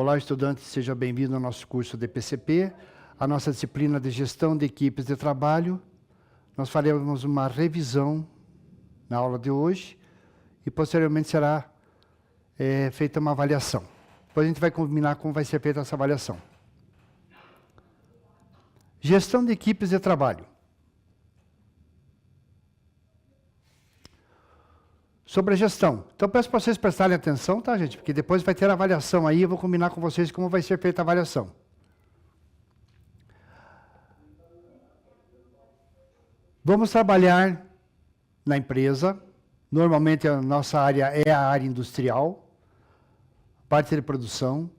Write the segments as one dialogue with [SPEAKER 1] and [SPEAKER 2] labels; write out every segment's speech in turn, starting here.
[SPEAKER 1] Olá, estudante, seja bem-vindo ao nosso curso de PCP, a nossa disciplina de gestão de equipes de trabalho. Nós faremos uma revisão na aula de hoje e posteriormente será feita uma avaliação. Depois a gente vai combinar como vai ser feita essa avaliação. Gestão de equipes de trabalho. Sobre a gestão. Então, peço para vocês prestarem atenção, tá, gente? Porque depois vai ter a avaliação aí, eu vou combinar com vocês como vai ser feita a avaliação. Vamos trabalhar na empresa. Normalmente, a nossa área é a área industrial, parte de produção.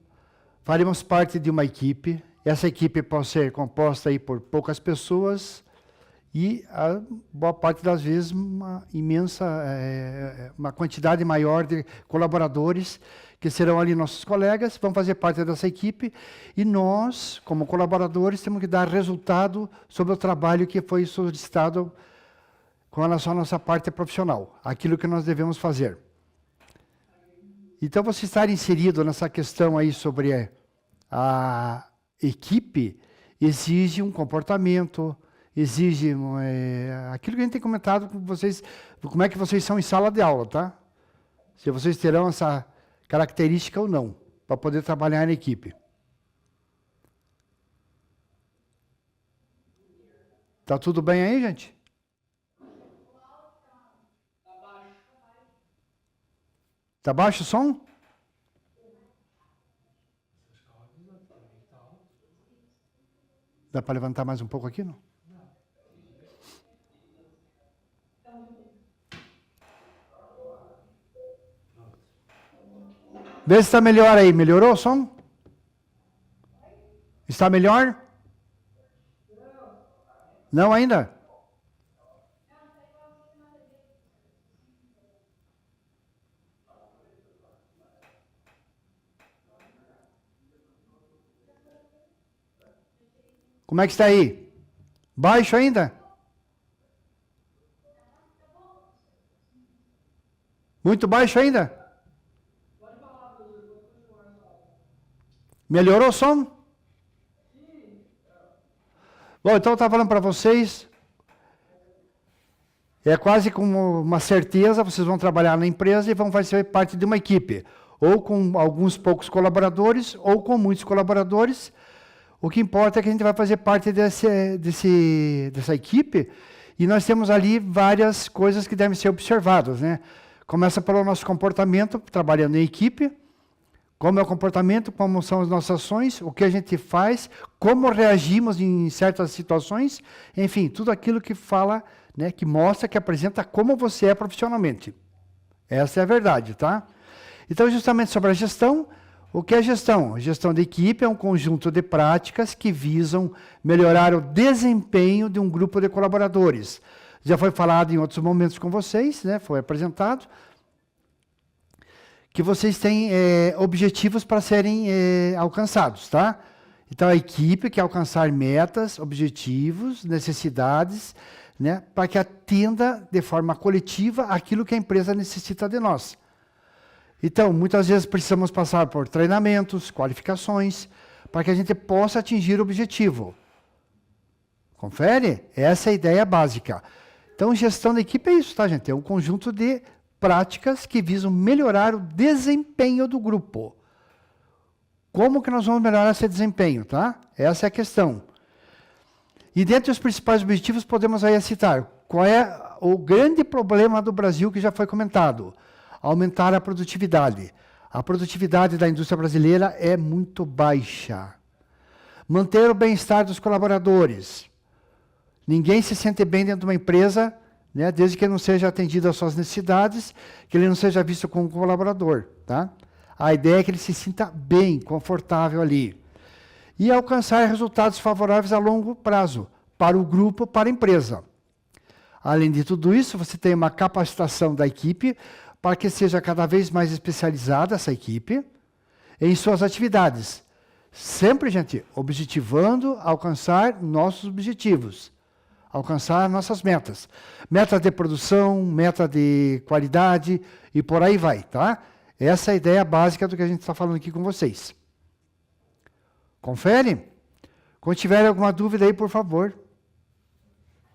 [SPEAKER 1] Faremos parte de uma equipe. Essa equipe pode ser composta aí por poucas pessoas, e a boa parte das vezes uma imensa, uma quantidade maior de colaboradores, que serão ali nossos colegas, vão fazer parte dessa equipe, e nós, como colaboradores, temos que dar resultado sobre o trabalho que foi solicitado com relação à nossa parte profissional, aquilo que nós devemos fazer. Então, você estar inserido nessa questão aí sobre a equipe, exige um comportamento, exige aquilo que a gente tem comentado com vocês, como é que vocês são em sala de aula, tá? Se vocês terão essa característica ou não, para poder trabalhar em equipe. Tá tudo bem aí, gente? Tá baixo o som? Dá para levantar mais um pouco aqui, não? Vê se está melhor aí. Melhorou o som? Está melhor? Não ainda? Como é que está aí? Baixo ainda? Muito baixo ainda? Melhorou o som? Bom, então eu estava falando para vocês, é quase como uma certeza, vocês vão trabalhar na empresa e vão fazer parte de uma equipe, ou com alguns poucos colaboradores, ou com muitos colaboradores. O que importa é que a gente vai fazer parte dessa equipe, e nós temos ali várias coisas que devem ser observadas, né? Começa pelo nosso comportamento, trabalhando em equipe. Como é o comportamento, como são as nossas ações, o que a gente faz, como reagimos em certas situações, enfim, tudo aquilo que fala, né, que mostra, que apresenta como você é profissionalmente. Essa é a verdade, tá? Então, justamente sobre a gestão, o que é gestão? Gestão de equipe é um conjunto de práticas que visam melhorar o desempenho de um grupo de colaboradores. Já foi falado em outros momentos com vocês, né, foi apresentado, que vocês têm objetivos para serem alcançados, tá? Então, a equipe quer alcançar metas, objetivos, necessidades, né, para que atenda de forma coletiva aquilo que a empresa necessita de nós. Então, muitas vezes precisamos passar por treinamentos, qualificações, para que a gente possa atingir o objetivo. Confere? Essa é a ideia básica. Então, gestão da equipe é isso, tá, gente? É um conjunto de práticas que visam melhorar o desempenho do grupo. Como que nós vamos melhorar esse desempenho, tá? Essa é a questão. E dentre os principais objetivos, podemos aí citar qual é o grande problema do Brasil que já foi comentado. Aumentar a produtividade. A produtividade da indústria brasileira é muito baixa. Manter o bem-estar dos colaboradores. Ninguém se sente bem dentro de uma empresa, né, desde que ele não seja atendido às suas necessidades, que ele não seja visto como colaborador, tá? A ideia é que ele se sinta bem, confortável ali. E alcançar resultados favoráveis a longo prazo, para o grupo, para a empresa. Além de tudo isso, você tem uma capacitação da equipe, para que seja cada vez mais especializada essa equipe, em suas atividades. Sempre, gente, objetivando alcançar nossos objetivos. Alcançar nossas metas. Metas de produção, meta de qualidade e por aí vai, tá? Essa é a ideia básica do que a gente está falando aqui com vocês. Confere? Quando tiver alguma dúvida aí, por favor,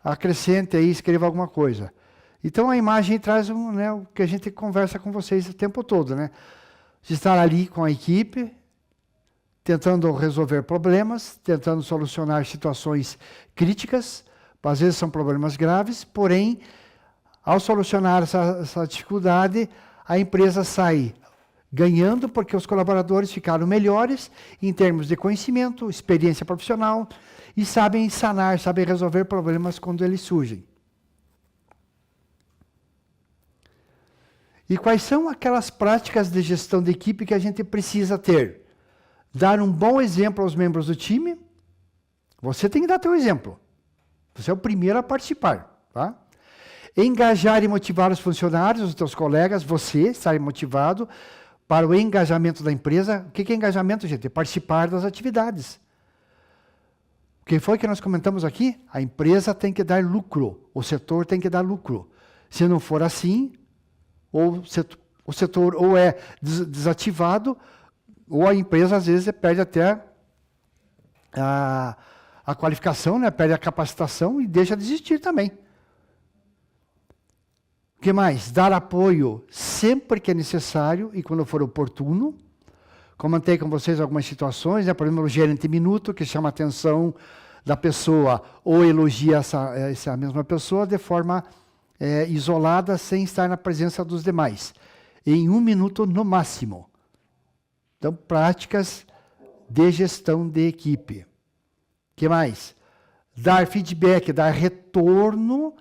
[SPEAKER 1] acrescente aí, escreva alguma coisa. Então, a imagem traz né, o que a gente conversa com vocês o tempo todo, né? De estar ali com a equipe, tentando resolver problemas, tentando solucionar situações críticas, às vezes são problemas graves, porém, ao solucionar essa dificuldade, a empresa sai ganhando porque os colaboradores ficaram melhores em termos de conhecimento, experiência profissional e sabem sanar, sabem resolver problemas quando eles surgem. E quais são aquelas práticas de gestão de equipe que a gente precisa ter? Dar um bom exemplo aos membros do time. Você tem que dar teu exemplo. Você é o primeiro a participar, tá? Engajar e motivar os funcionários, os teus colegas, você estar motivado para o engajamento da empresa. O que é engajamento, gente? É participar das atividades. O que foi que nós comentamos aqui? A empresa tem que dar lucro, o setor tem que dar lucro. Se não for assim, ou o setor ou é desativado, ou a empresa, às vezes, perde até a qualificação, né? Perde a capacitação e deixa de existir também. O que mais? Dar apoio sempre que é necessário e quando for oportuno. Comentei com vocês algumas situações, né? Por exemplo, o gerente minuto, que chama a atenção da pessoa ou elogia essa mesma pessoa de forma isolada, sem estar na presença dos demais. Em 1 minuto no máximo. Então, práticas de gestão de equipe. O que mais? Dar feedback, dar retorno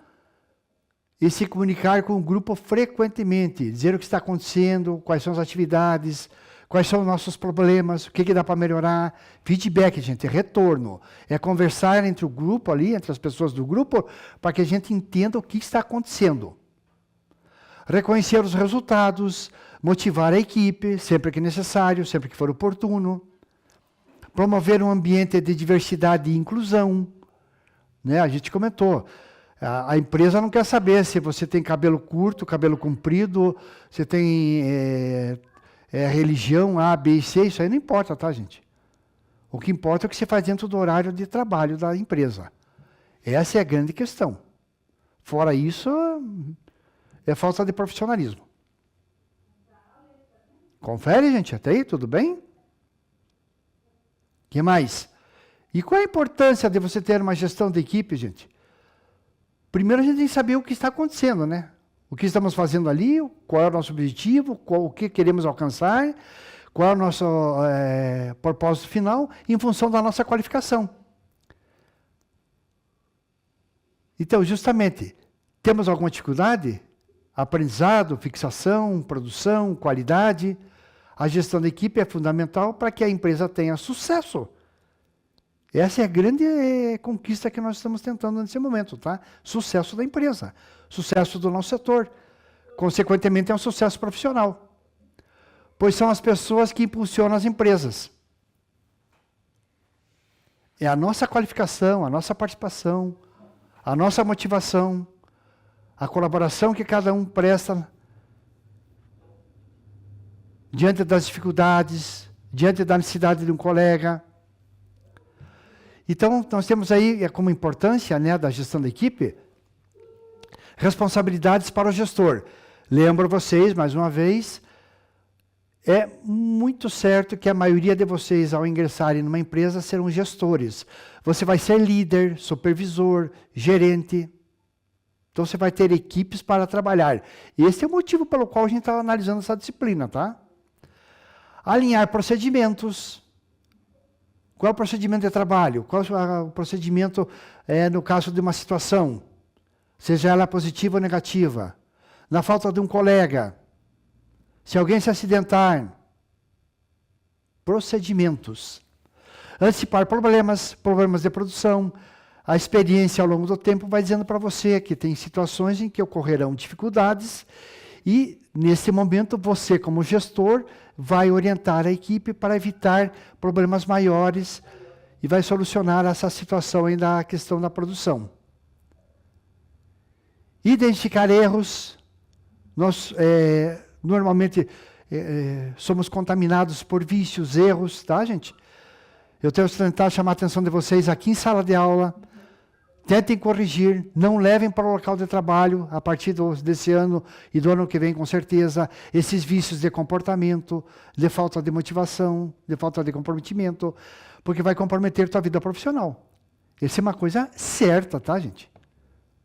[SPEAKER 1] e se comunicar com o grupo frequentemente. Dizer o que está acontecendo, quais são as atividades, quais são os nossos problemas, o que dá para melhorar. Feedback, gente, é retorno. É conversar entre o grupo ali, entre as pessoas do grupo, para que a gente entenda o que está acontecendo. Reconhecer os resultados, motivar a equipe, sempre que necessário, sempre que for oportuno. Promover um ambiente de diversidade e inclusão. Né? A gente comentou. A empresa não quer saber se você tem cabelo curto, cabelo comprido, se tem religião A, B e C, isso aí não importa, tá, gente? O que importa é o que você faz dentro do horário de trabalho da empresa. Essa é a grande questão. Fora isso, é falta de profissionalismo. Confere, gente, até aí, tudo bem? O que mais? E qual a importância de você ter uma gestão de equipe, gente? Primeiro a gente tem que saber o que está acontecendo, né? O que estamos fazendo ali, qual é o nosso objetivo, o que queremos alcançar, qual é o nosso propósito final, em função da nossa qualificação. Então, justamente, temos alguma dificuldade? Aprendizado, fixação, produção, qualidade. A gestão da equipe é fundamental para que a empresa tenha sucesso. Essa é a grande conquista que nós estamos tentando nesse momento, tá? Sucesso da empresa, sucesso do nosso setor. Consequentemente, é um sucesso profissional. Pois são as pessoas que impulsionam as empresas. É a nossa qualificação, a nossa participação, a nossa motivação, a colaboração que cada um presta diante das dificuldades, diante da necessidade de um colega. Então, nós temos aí, como importância, né, da gestão da equipe, responsabilidades para o gestor. Lembro vocês, mais uma vez, é muito certo que a maioria de vocês, ao ingressarem numa empresa, serão gestores. Você vai ser líder, supervisor, gerente. Então, você vai ter equipes para trabalhar. Esse é o motivo pelo qual a gente está analisando essa disciplina, tá? Alinhar procedimentos. Qual é o procedimento de trabalho? Qual é o procedimento no caso de uma situação? Seja ela positiva ou negativa. Na falta de um colega. Se alguém se acidentar. Procedimentos. Antecipar problemas de produção. A experiência ao longo do tempo vai dizendo para você que tem situações em que ocorrerão dificuldades e, nesse momento, você, como gestor, vai orientar a equipe para evitar problemas maiores e vai solucionar essa situação aí da questão da produção. Identificar erros. Nós, normalmente, somos contaminados por vícios, erros, tá, gente? Eu tenho que tentar chamar a atenção de vocês aqui em sala de aula. Tentem corrigir, não levem para o local de trabalho, a partir desse ano e do ano que vem, com certeza, esses vícios de comportamento, de falta de motivação, de falta de comprometimento, porque vai comprometer tua vida profissional. Isso é uma coisa certa, tá, gente?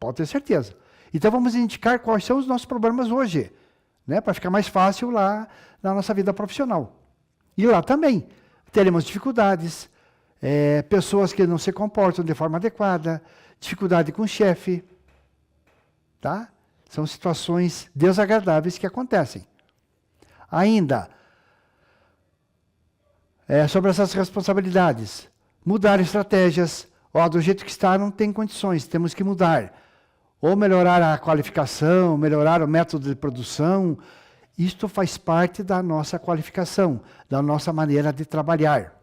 [SPEAKER 1] Pode ter certeza. Então, vamos indicar quais são os nossos problemas hoje, né, para ficar mais fácil lá na nossa vida profissional. E lá também teremos dificuldades, pessoas que não se comportam de forma adequada, dificuldade com o chefe, tá? São situações desagradáveis que acontecem. Ainda, sobre essas responsabilidades, mudar estratégias. Do jeito que está, não tem condições, temos que mudar. Ou melhorar a qualificação, melhorar o método de produção. Isto faz parte da nossa qualificação, da nossa maneira de trabalhar.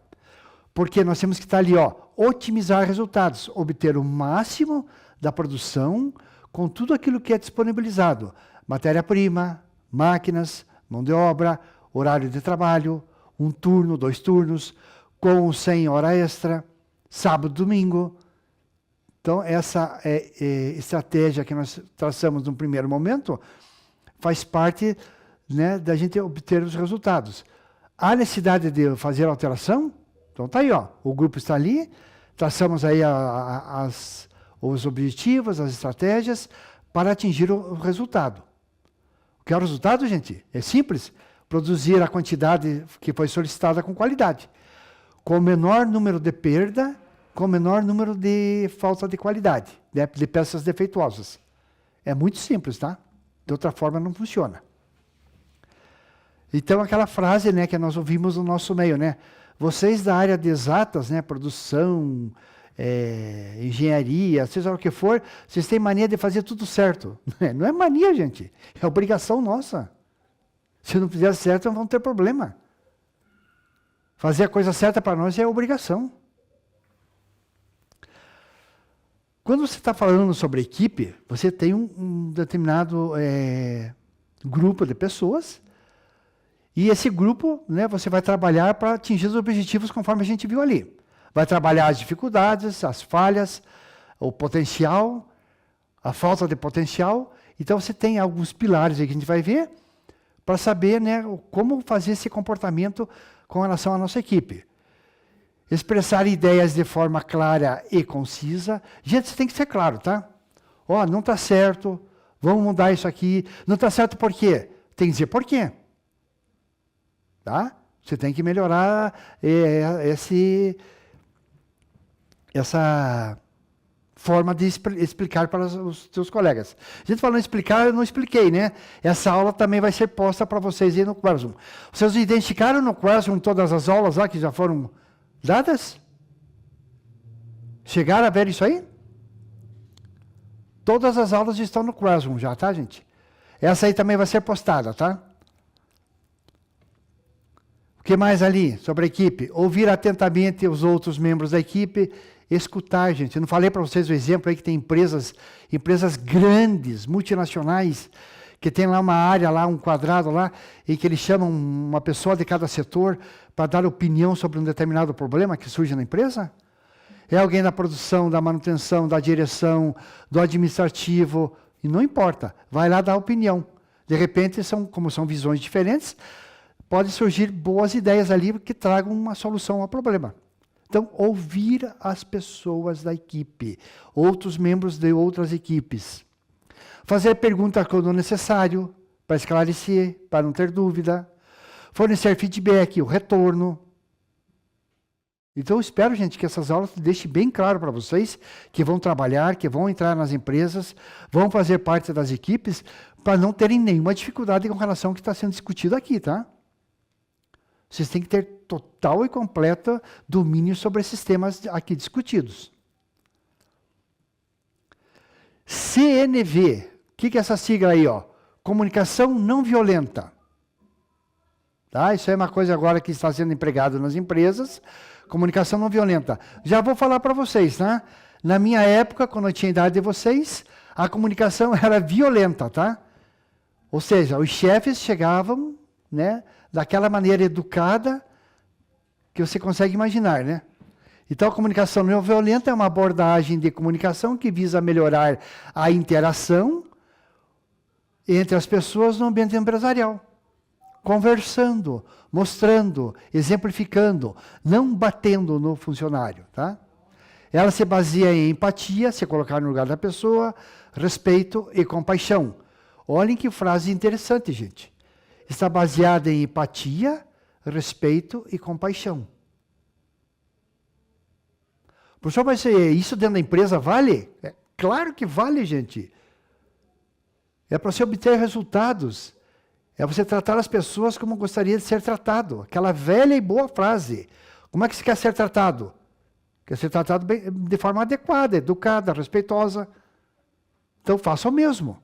[SPEAKER 1] Porque nós temos que estar ali, otimizar resultados, obter o máximo da produção com tudo aquilo que é disponibilizado. Matéria-prima, máquinas, mão de obra, horário de trabalho, 1 turno, 2 turnos, com ou sem hora extra, sábado, domingo. Então, essa estratégia que nós traçamos no primeiro momento faz parte, né, da gente obter os resultados. Há necessidade de fazer alteração? Então está aí, o grupo está ali, traçamos aí os objetivos, as estratégias para atingir o resultado. O que é o resultado, gente? É simples, produzir a quantidade que foi solicitada com qualidade, com o menor número de perda, com o menor número de falta de qualidade, de peças defeituosas. É muito simples, tá? De outra forma não funciona. Então aquela frase, né, que nós ouvimos no nosso meio, né? Vocês da área de exatas, né, produção, engenharia, seja o que for, vocês têm mania de fazer tudo certo. Não é mania, gente. É obrigação nossa. Se não fizer certo, não vão ter problema. Fazer a coisa certa para nós é obrigação. Quando você está falando sobre equipe, você tem um determinado grupo de pessoas. E esse grupo, né, você vai trabalhar para atingir os objetivos conforme a gente viu ali. Vai trabalhar as dificuldades, as falhas, o potencial, a falta de potencial. Então, você tem alguns pilares aí que a gente vai ver para saber, né, como fazer esse comportamento com relação à nossa equipe. Expressar ideias de forma clara e concisa. Gente, você tem que ser claro, tá? Não está certo, vamos mudar isso aqui. Não está certo por quê? Tem que dizer por quê. Tá? Você tem que melhorar essa forma de explicar para os seus colegas. A gente falando explicar, eu não expliquei, né? Essa aula também vai ser posta para vocês aí no Classroom. Vocês identificaram no Classroom todas as aulas lá que já foram dadas? Chegaram a ver isso aí? Todas as aulas estão no Classroom já, tá, gente? Essa aí também vai ser postada, tá? O que mais ali sobre a equipe? Ouvir atentamente os outros membros da equipe, escutar, gente. Eu não falei para vocês o exemplo aí que tem empresas grandes, multinacionais, que tem lá uma área, lá um quadrado lá, e que eles chamam uma pessoa de cada setor para dar opinião sobre um determinado problema que surge na empresa? É alguém da produção, da manutenção, da direção, do administrativo, e não importa, vai lá dar opinião. De repente, como são visões diferentes, pode surgir boas ideias ali que tragam uma solução ao problema. Então, ouvir as pessoas da equipe, outros membros de outras equipes. Fazer perguntas quando necessário, para esclarecer, para não ter dúvida. Fornecer feedback, o retorno. Então, eu espero, gente, que essas aulas deixem bem claro para vocês que vão trabalhar, que vão entrar nas empresas, vão fazer parte das equipes, para não terem nenhuma dificuldade com relação ao que está sendo discutido aqui, tá? Vocês têm que ter total e completo domínio sobre esses temas aqui discutidos. CNV. O que é essa sigla aí? Comunicação não violenta. Tá? Isso é uma coisa agora que está sendo empregado nas empresas. Comunicação não violenta. Já vou falar para vocês, tá? Na minha época, quando eu tinha a idade de vocês, a comunicação era violenta, tá? Ou seja, os chefes chegavam, né, daquela maneira educada que você consegue imaginar, né? Então, a comunicação não violenta é uma abordagem de comunicação que visa melhorar a interação entre as pessoas no ambiente empresarial. Conversando, mostrando, exemplificando, não batendo no funcionário. Tá? Ela se baseia em empatia, se colocar no lugar da pessoa, respeito e compaixão. Olhem que frase interessante, gente. Está baseada em empatia, respeito e compaixão. Professor, mas isso dentro da empresa vale? É, claro que vale, gente. É para você obter resultados. É você tratar as pessoas como gostaria de ser tratado. Aquela velha e boa frase. Como é que você quer ser tratado? Quer ser tratado de forma adequada, educada, respeitosa. Então faça o mesmo.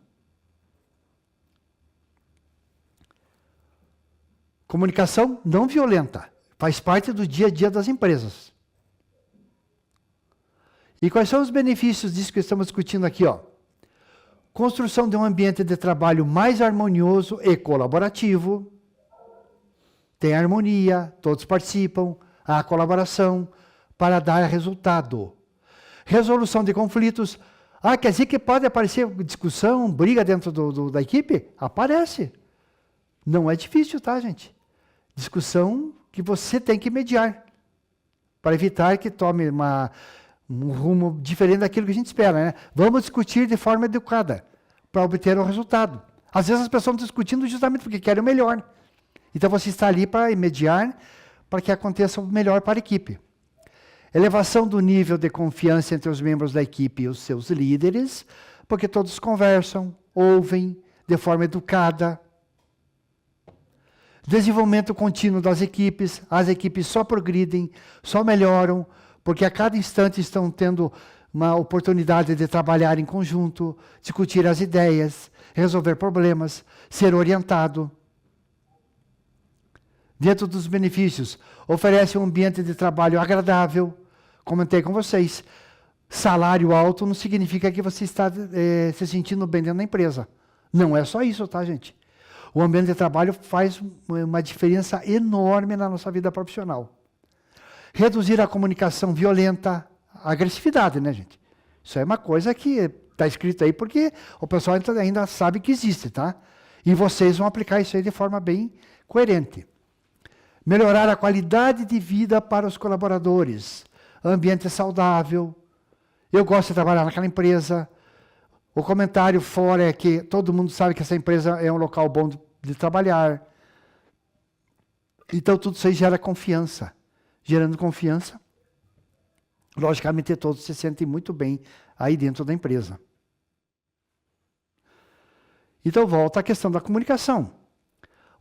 [SPEAKER 1] Comunicação não violenta. Faz parte do dia a dia das empresas. E quais são os benefícios disso que estamos discutindo aqui? Ó? Construção de um ambiente de trabalho mais harmonioso e colaborativo. Tem harmonia, todos participam, há colaboração para dar resultado. Resolução de conflitos. Ah, quer dizer que pode aparecer discussão, briga dentro da equipe? Aparece. Não é difícil, tá, gente? Discussão que você tem que mediar para evitar que tome um rumo diferente daquilo que a gente espera, né? Vamos discutir de forma educada para obter o resultado. Às vezes as pessoas estão discutindo justamente porque querem o melhor. Então você está ali para mediar para que aconteça o melhor para a equipe. Elevação do nível de confiança entre os membros da equipe e os seus líderes, porque todos conversam, ouvem de forma educada. Desenvolvimento contínuo das equipes. As equipes só progridem, só melhoram, porque a cada instante estão tendo uma oportunidade de trabalhar em conjunto, discutir as ideias, resolver problemas, ser orientado. Dentro dos benefícios, oferece um ambiente de trabalho agradável. Comentei com vocês, salário alto não significa que você está se sentindo bem dentro da empresa. Não é só isso, tá, gente? O ambiente de trabalho faz uma diferença enorme na nossa vida profissional. Reduzir a comunicação violenta, a agressividade, né, gente? Isso é uma coisa que está escrito aí porque o pessoal ainda sabe que existe, tá? E vocês vão aplicar isso aí de forma bem coerente. Melhorar a qualidade de vida para os colaboradores. Ambiente saudável. Eu gosto de trabalhar naquela empresa. O comentário fora é que todo mundo sabe que essa empresa é um local bom de trabalhar. Então, tudo isso aí gera confiança. Gerando confiança, logicamente todos se sentem muito bem aí dentro da empresa. Então, volta à questão da comunicação.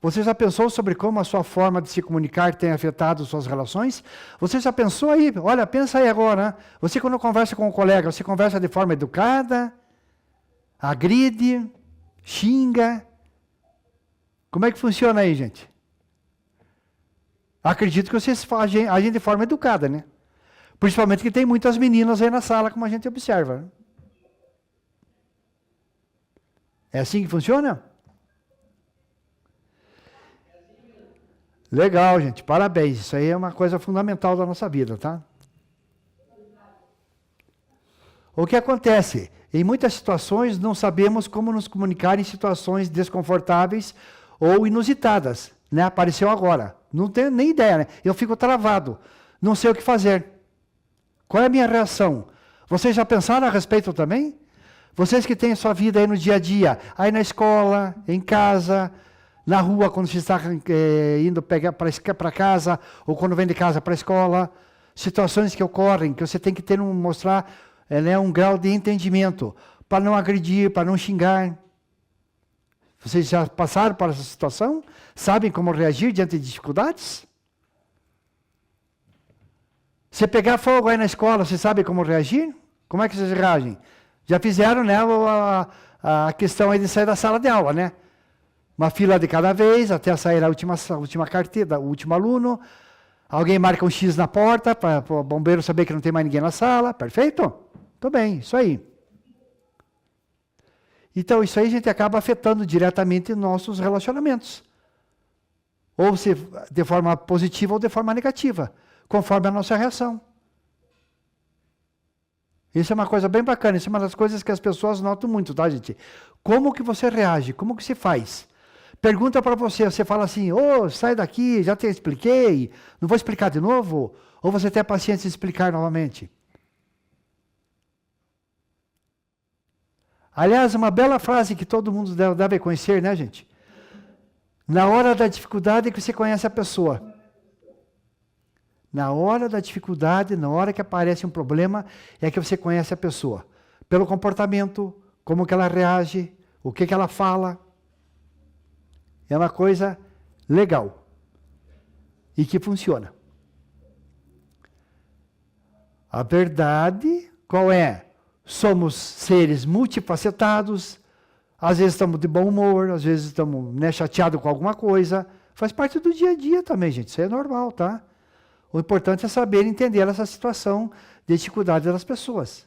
[SPEAKER 1] Você já pensou sobre como a sua forma de se comunicar tem afetado suas relações? Você já pensou aí? Olha, pensa aí agora. Né? Você, quando conversa com um colega, você conversa de forma educada, agride, xinga. Como é que funciona aí, gente? Acredito que vocês agem de forma educada, né? Principalmente que tem muitas meninas aí na sala, como a gente observa. É assim que funciona? Legal, gente. Parabéns. Isso aí é uma coisa fundamental da nossa vida, tá? O que acontece? Em muitas situações, não sabemos como nos comunicar em situações desconfortáveis ou inusitadas. Né? Apareceu agora. Não tenho nem ideia, né? Eu fico travado. Não sei o que fazer. Qual é a minha reação? Vocês já pensaram a respeito também? Vocês que têm a sua vida aí no dia a dia, aí na escola, em casa, na rua, quando você está indo pegar para casa, ou quando vem de casa para a escola, situações que ocorrem, que você tem que mostrar um grau de entendimento, para não agredir, para não xingar. Vocês já passaram por essa situação? Sabem como reagir diante de dificuldades? Se pegar fogo aí na escola, você sabe como reagir? Como é que vocês reagem? Já fizeram, né, a questão aí de sair da sala de aula, né? Uma fila de cada vez, até sair a última carteira, o último aluno. Alguém marca um X na porta, para o bombeiro saber que não tem mais ninguém na sala. Perfeito? Tudo bem, isso aí. Então, isso aí a gente acaba afetando diretamente nossos relacionamentos. Ou de forma positiva ou de forma negativa, conforme a nossa reação. Isso é uma coisa bem bacana, isso é uma das coisas que as pessoas notam muito, tá, gente? Como que você reage, como que se faz? Pergunta para você, você fala assim, sai daqui, já te expliquei, não vou explicar de novo? Ou você tem a paciência de explicar novamente? Aliás, uma bela frase que todo mundo deve conhecer, né, gente? Na hora da dificuldade é que você conhece a pessoa. Na hora da dificuldade, na hora que aparece um problema, é que você conhece a pessoa. Pelo comportamento, como que ela reage, o que ela fala. É uma coisa legal. E que funciona. A verdade, qual é? Somos seres multifacetados, às vezes estamos de bom humor, às vezes estamos chateados com alguma coisa. Faz parte do dia a dia também, gente. Isso é normal, tá? O importante é saber entender essa situação de dificuldade das pessoas.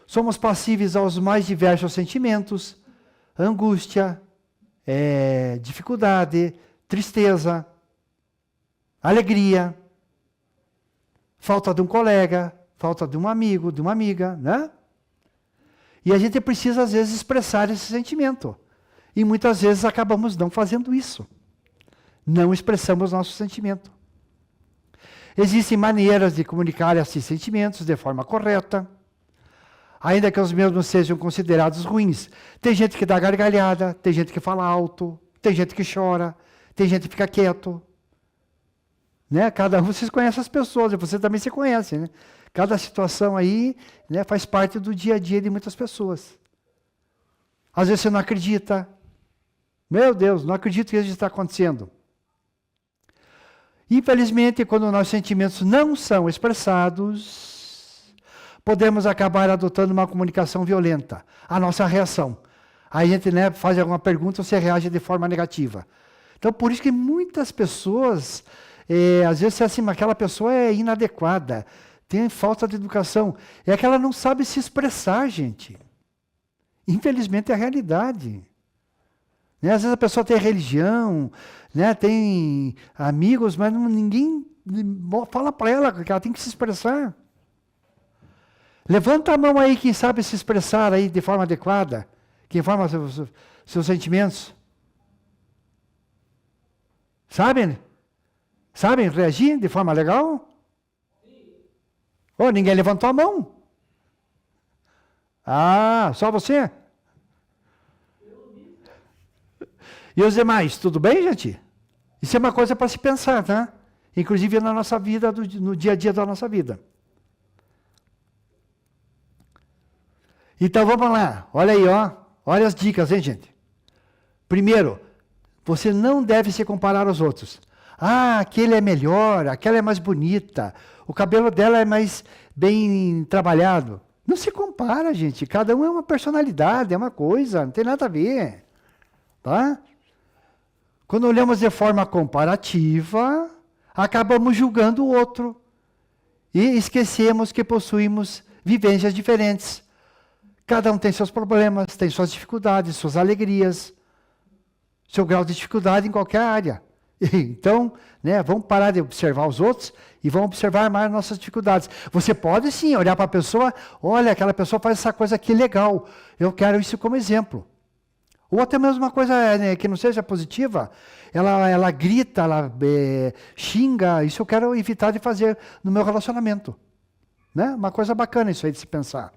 [SPEAKER 1] Somos passíveis aos mais diversos sentimentos, angústia, dificuldade, tristeza, alegria, falta de um colega, falta de um amigo, de uma amiga, né? E a gente precisa, às vezes, expressar esse sentimento. E muitas vezes acabamos não fazendo isso. Não expressamos nosso sentimento. Existem maneiras de comunicar esses sentimentos de forma correta, ainda que os mesmos sejam considerados ruins. Tem gente que dá gargalhada, tem gente que fala alto, tem gente que chora, tem gente que fica quieto. Né? Cada um, vocês conhecem as pessoas, e você também se conhece, né? Cada situação aí, né, faz parte do dia a dia de muitas pessoas. Às vezes você não acredita. Meu Deus, não acredito que isso está acontecendo. Infelizmente, quando nossos sentimentos não são expressados, podemos acabar adotando uma comunicação violenta. A nossa reação. Aí a gente, né, faz alguma pergunta, você reage de forma negativa. Então, por isso que muitas pessoas, às vezes, assim, aquela pessoa é inadequada, tem falta de educação. É que ela não sabe se expressar, gente. Infelizmente, é a realidade. Né? Às vezes a pessoa tem religião, né? Tem amigos, mas ninguém fala para ela que ela tem que se expressar. Levanta a mão aí quem sabe se expressar aí de forma adequada. Quem forma seus sentimentos. Sabem? Sabem reagir de forma legal? Ninguém levantou a mão. Ah, só você? E os demais, tudo bem, gente? Isso é uma coisa para se pensar, tá? Inclusive na nossa vida, no dia a dia da nossa vida. Então vamos lá, olha aí, olha as dicas, hein, gente? Primeiro, você não deve se comparar aos outros. Ah, aquele é melhor, aquela é mais bonita, o cabelo dela é mais bem trabalhado. Não se compara, gente. Cada um é uma personalidade, é uma coisa, não tem nada a ver. Tá? Quando olhamos de forma comparativa, acabamos julgando o outro. E esquecemos que possuímos vivências diferentes. Cada um tem seus problemas, tem suas dificuldades, suas alegrias, seu grau de dificuldade em qualquer área. Então, né, vamos parar de observar os outros e vamos observar mais nossas dificuldades. Você pode sim olhar para a pessoa, olha, aquela pessoa faz essa coisa aqui legal, eu quero isso como exemplo. Ou até mesmo uma coisa, né, que não seja positiva, ela grita, ela xinga, isso eu quero evitar de fazer no meu relacionamento. Né? Uma coisa bacana isso aí de se pensar.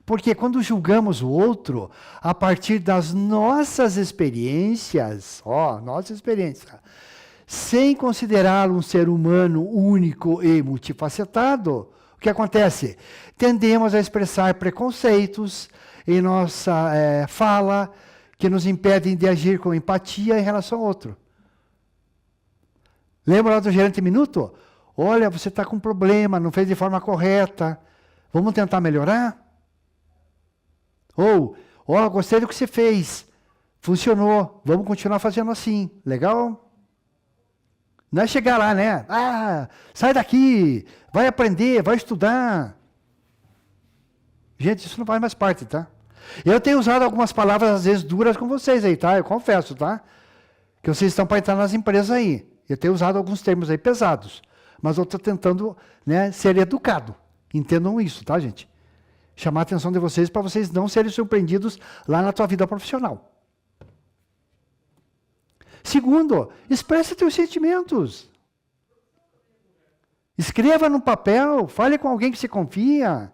[SPEAKER 1] Porque quando julgamos o outro, a partir das nossas experiências, nossa experiência, sem considerá-lo um ser humano único e multifacetado, o que acontece? Tendemos a expressar preconceitos em nossa fala, que nos impedem de agir com empatia em relação ao outro. Lembra lá do gerente minuto? Olha, você está com um problema, não fez de forma correta, vamos tentar melhorar? Ou, gostei do que você fez, funcionou, vamos continuar fazendo assim, legal? Não é chegar lá, né? Ah, sai daqui, vai aprender, vai estudar. Gente, isso não faz mais parte, tá? Eu tenho usado algumas palavras, às vezes, duras com vocês aí, tá? Eu confesso, tá? Que vocês estão para entrar nas empresas aí. Eu tenho usado alguns termos aí pesados, mas eu estou tentando, né, ser educado. Entendam isso, tá, gente? chamar a atenção de vocês para vocês não serem surpreendidos lá na tua vida profissional. Segundo, expresse teus sentimentos. Escreva no papel, fale com alguém que você confia.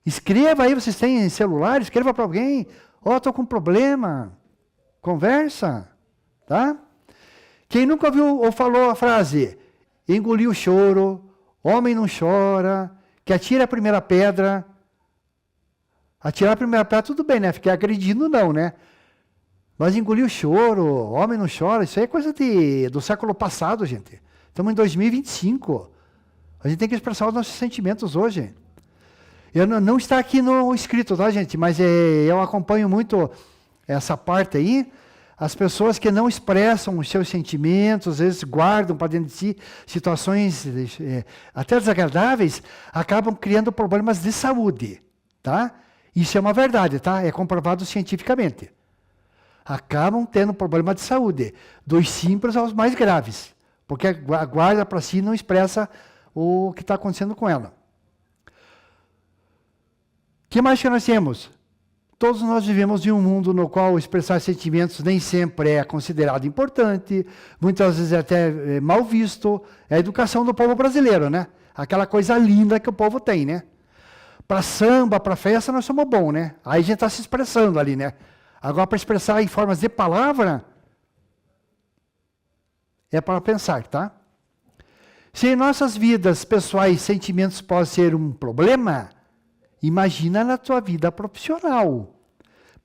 [SPEAKER 1] Escreva aí, vocês têm celular, escreva para alguém. Estou com problema. Conversa. Tá? Quem nunca ouviu ou falou a frase, engoliu o choro, homem não chora, que atira a primeira pedra. Atirar a primeira pedra, tudo bem, né? Fiquei agredindo, não, né? Mas engolir o choro, homem não chora, isso aí é coisa do século passado, gente. Estamos em 2025. A gente tem que expressar os nossos sentimentos hoje. Eu não está aqui no escrito, tá, gente? Mas eu acompanho muito essa parte aí. As pessoas que não expressam os seus sentimentos, às vezes guardam para dentro de si situações até desagradáveis, acabam criando problemas de saúde, tá? Isso é uma verdade, tá? É comprovado cientificamente. Acabam tendo problema de saúde, dos simples aos mais graves, porque a guarda para si não expressa o que está acontecendo com ela. O que mais que nós temos? Todos nós vivemos em um mundo no qual expressar sentimentos nem sempre é considerado importante, muitas vezes é até mal visto. É a educação do povo brasileiro, né? Aquela coisa linda que o povo tem, né? Para samba, para festa, nós somos bons, né? Aí a gente está se expressando ali, né? Agora, para expressar em formas de palavra, é para pensar, tá? Se em nossas vidas pessoais sentimentos podem ser um problema, imagina na tua vida profissional.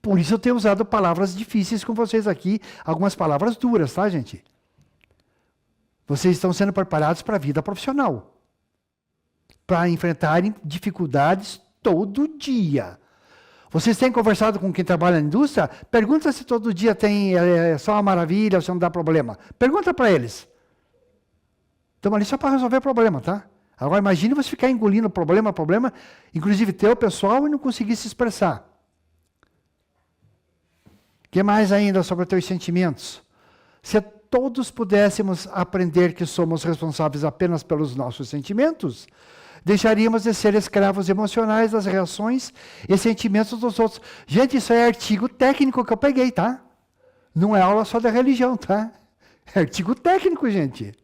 [SPEAKER 1] Por isso eu tenho usado palavras difíceis com vocês aqui, algumas palavras duras, tá, gente? Vocês estão sendo preparados para a vida profissional. Para enfrentarem dificuldades todo dia. Vocês têm conversado com quem trabalha na indústria? Pergunta se todo dia tem só uma maravilha ou se não dá problema. Pergunta para eles. Estamos ali só para resolver problema, tá? Agora imagine você ficar engolindo problema, inclusive teu pessoal, e não conseguir se expressar. O que mais ainda sobre os teus sentimentos? Se todos pudéssemos aprender que somos responsáveis apenas pelos nossos sentimentos, deixaríamos de ser escravos emocionais das reações e sentimentos dos outros. Gente, isso é artigo técnico que eu peguei, tá? Não é aula só da religião, tá? É artigo técnico, gente.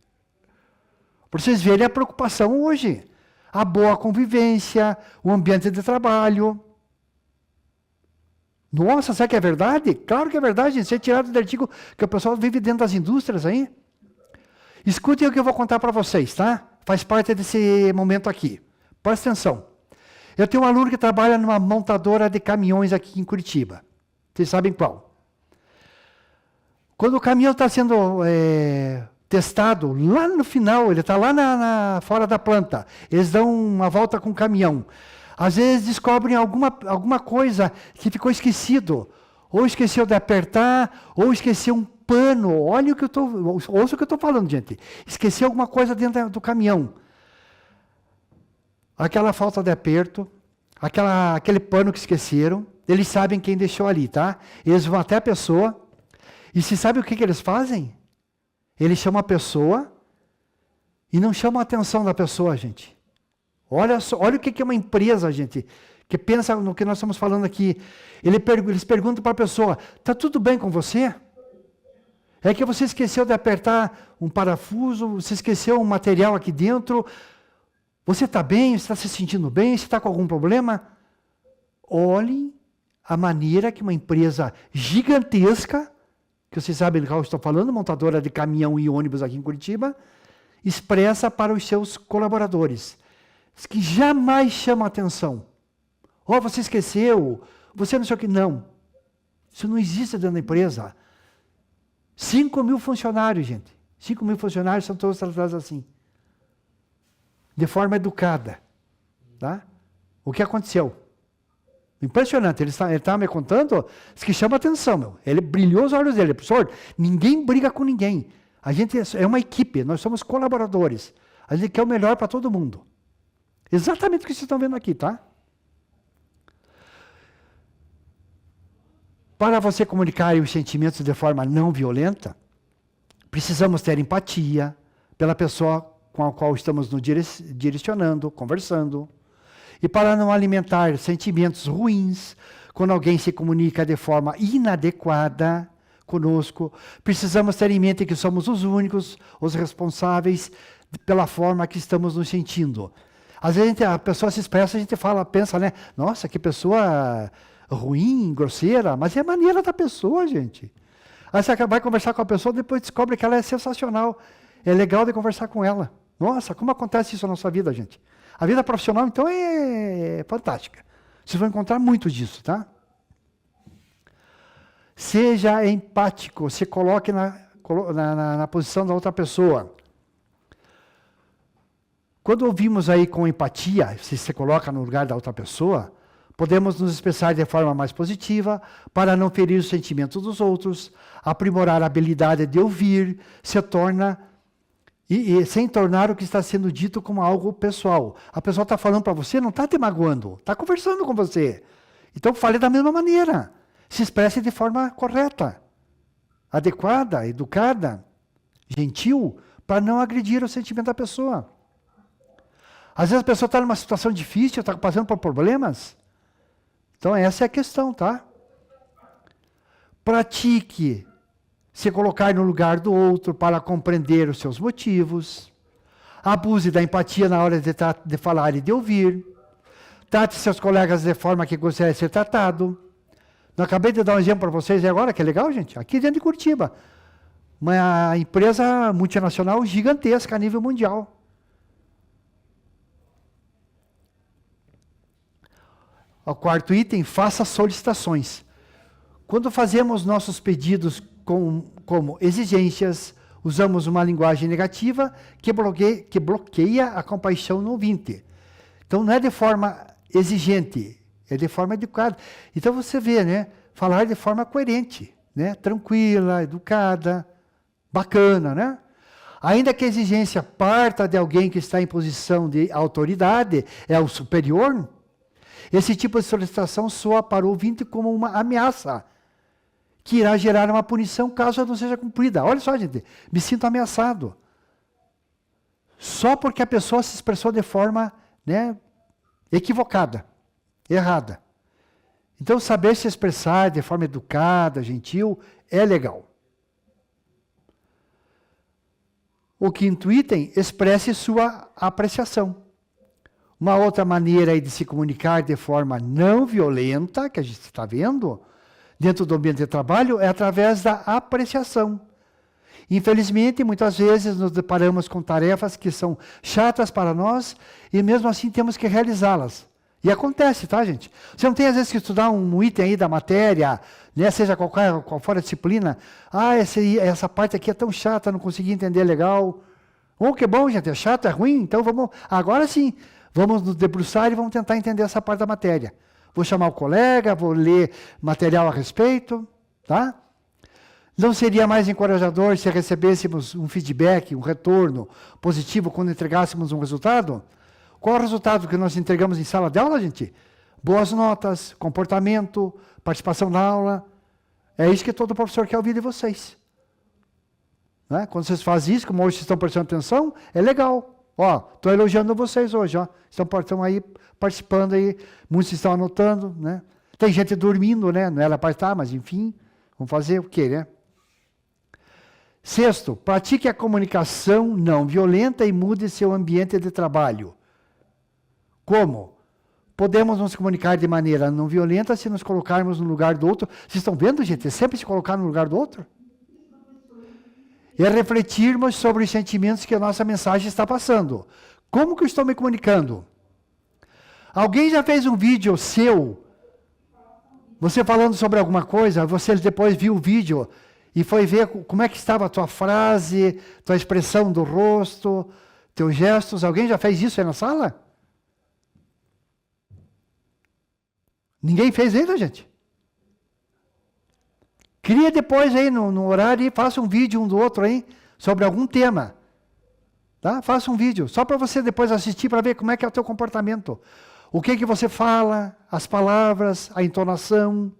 [SPEAKER 1] Para vocês verem a preocupação hoje. A boa convivência, o ambiente de trabalho. Nossa, será que é verdade? Claro que é verdade, gente. Isso é tirado do artigo que o pessoal vive dentro das indústrias aí. Escutem o que eu vou contar para vocês, tá? Faz parte desse momento aqui. Presta atenção. Eu tenho um aluno que trabalha numa montadora de caminhões aqui em Curitiba. Vocês sabem qual? Quando o caminhão está sendo testado, lá no final, ele está lá fora da planta. Eles dão uma volta com o caminhão. Às vezes descobrem alguma coisa que ficou esquecido. Ou esqueceu de apertar, ou esqueceu um pano. Olha o que ouça o que eu estou falando, gente. Esqueceu alguma coisa dentro do caminhão. Aquela falta de aperto, aquele pano que esqueceram, eles sabem quem deixou ali, tá? Eles vão até a pessoa, e se sabe o que eles fazem? Eles chamam a pessoa, e não chamam a atenção da pessoa, gente. Olha o que é uma empresa, gente, que pensa no que nós estamos falando aqui. Eles perguntam para a pessoa, está tudo bem com você? É que você esqueceu de apertar um parafuso, você esqueceu um material aqui dentro, você está bem, você está se sentindo bem, você está com algum problema? Olhem a maneira que uma empresa gigantesca, que vocês sabem do qual eu estou falando, montadora de caminhão e ônibus aqui em Curitiba, expressa para os seus colaboradores, que jamais chamam atenção. Você esqueceu, você não sei o que. Não. Isso não existe dentro da empresa. 5.000 funcionários, gente. 5.000 funcionários são todos tratados assim. De forma educada. Tá? O que aconteceu? Impressionante. Ele estava me contando, isso que chama atenção. Meu. Ele brilhou os olhos dele. Professor, ninguém briga com ninguém. A gente é uma equipe, nós somos colaboradores. A gente quer o melhor para todo mundo. Exatamente o que vocês estão vendo aqui, tá? Para você comunicar os sentimentos de forma não violenta, precisamos ter empatia pela pessoa com a qual estamos nos direcionando, conversando. E para não alimentar sentimentos ruins, quando alguém se comunica de forma inadequada conosco, precisamos ter em mente que somos os únicos, os responsáveis pela forma que estamos nos sentindo. Às vezes a pessoa se expressa, a gente fala, pensa, né? Nossa, que pessoa ruim, grosseira, mas é a maneira da pessoa, gente. Aí você vai conversar com a pessoa, depois descobre que ela é sensacional. É legal de conversar com ela. Nossa, como acontece isso na nossa vida, gente? A vida profissional, então, é fantástica. Vocês vão encontrar muito disso, tá? Seja empático, se coloque na posição da outra pessoa. Quando ouvimos aí com empatia, se você coloca no lugar da outra pessoa, podemos nos expressar de forma mais positiva para não ferir os sentimentos dos outros, aprimorar a habilidade de ouvir, sem tornar o que está sendo dito como algo pessoal. A pessoa está falando para você, não está te magoando, está conversando com você. Então fale da mesma maneira. Se expresse de forma correta, adequada, educada, gentil, para não agredir o sentimento da pessoa. Às vezes a pessoa está numa situação difícil, está passando por problemas. Então essa é a questão, tá? Pratique se colocar no lugar do outro para compreender os seus motivos. Abuse da empatia na hora de falar e de ouvir. Trate seus colegas de forma que gostaria de ser tratado. Eu acabei de dar um exemplo para vocês agora, que é legal, gente. Aqui dentro de Curitiba. Uma empresa multinacional gigantesca a nível mundial. O quarto item, faça solicitações. Quando fazemos nossos pedidos como exigências, usamos uma linguagem negativa que bloqueia a compaixão no ouvinte. Então não é de forma exigente, é de forma educada. Então você vê, né? Falar de forma coerente, né? Tranquila, educada, bacana, né? Ainda que a exigência parta de alguém que está em posição de autoridade, é o superior, esse tipo de solicitação soa para o ouvinte como uma ameaça, que irá gerar uma punição caso ela não seja cumprida. Olha só, gente, me sinto ameaçado. Só porque a pessoa se expressou de forma, né, equivocada, errada. Então, saber se expressar de forma educada, gentil, é legal. O quinto item, expresse sua apreciação. Uma outra maneira de se comunicar de forma não violenta, que a gente está vendo, dentro do ambiente de trabalho, é através da apreciação. Infelizmente, muitas vezes nos deparamos com tarefas que são chatas para nós e mesmo assim temos que realizá-las. E acontece, tá, gente? Você não tem às vezes que estudar um item aí da matéria, né, seja qual for a disciplina. Ah, essa parte aqui é tão chata, não consegui entender legal. Oh, que bom, gente, é chato, é ruim, então vamos, agora sim, vamos nos debruçar e vamos tentar entender essa parte da matéria. Vou chamar o colega, vou ler material a respeito, tá? Não seria mais encorajador se recebêssemos um feedback, um retorno positivo quando entregássemos um resultado? Qual é o resultado que nós entregamos em sala de aula, gente? Boas notas, comportamento, participação na aula. É isso que todo professor quer ouvir de vocês. Né? Quando vocês fazem isso, como hoje vocês estão prestando atenção, é legal. Ó, estou elogiando vocês hoje, ó. Estão aí participando aí, muitos estão anotando, né? Tem gente dormindo, né? Não era para estar, mas enfim, vamos fazer o quê, né? Sexto, pratique a comunicação não violenta e mude seu ambiente de trabalho. Como? Podemos nos comunicar de maneira não violenta se nos colocarmos no lugar do outro. Vocês estão vendo, gente? É sempre se colocar no lugar do outro. E refletirmos sobre os sentimentos que a nossa mensagem está passando. Como que eu estou me comunicando? Alguém já fez um vídeo seu, você falando sobre alguma coisa, você depois viu o vídeo e foi ver como é que estava a tua frase, tua expressão do rosto, teus gestos. Alguém já fez isso aí na sala? Ninguém fez ainda, gente? Cria depois aí no horário e faça um vídeo um do outro aí, sobre algum tema. Tá? Faça um vídeo, só para você depois assistir para ver como é que é o teu comportamento. O que que você fala, as palavras, a entonação,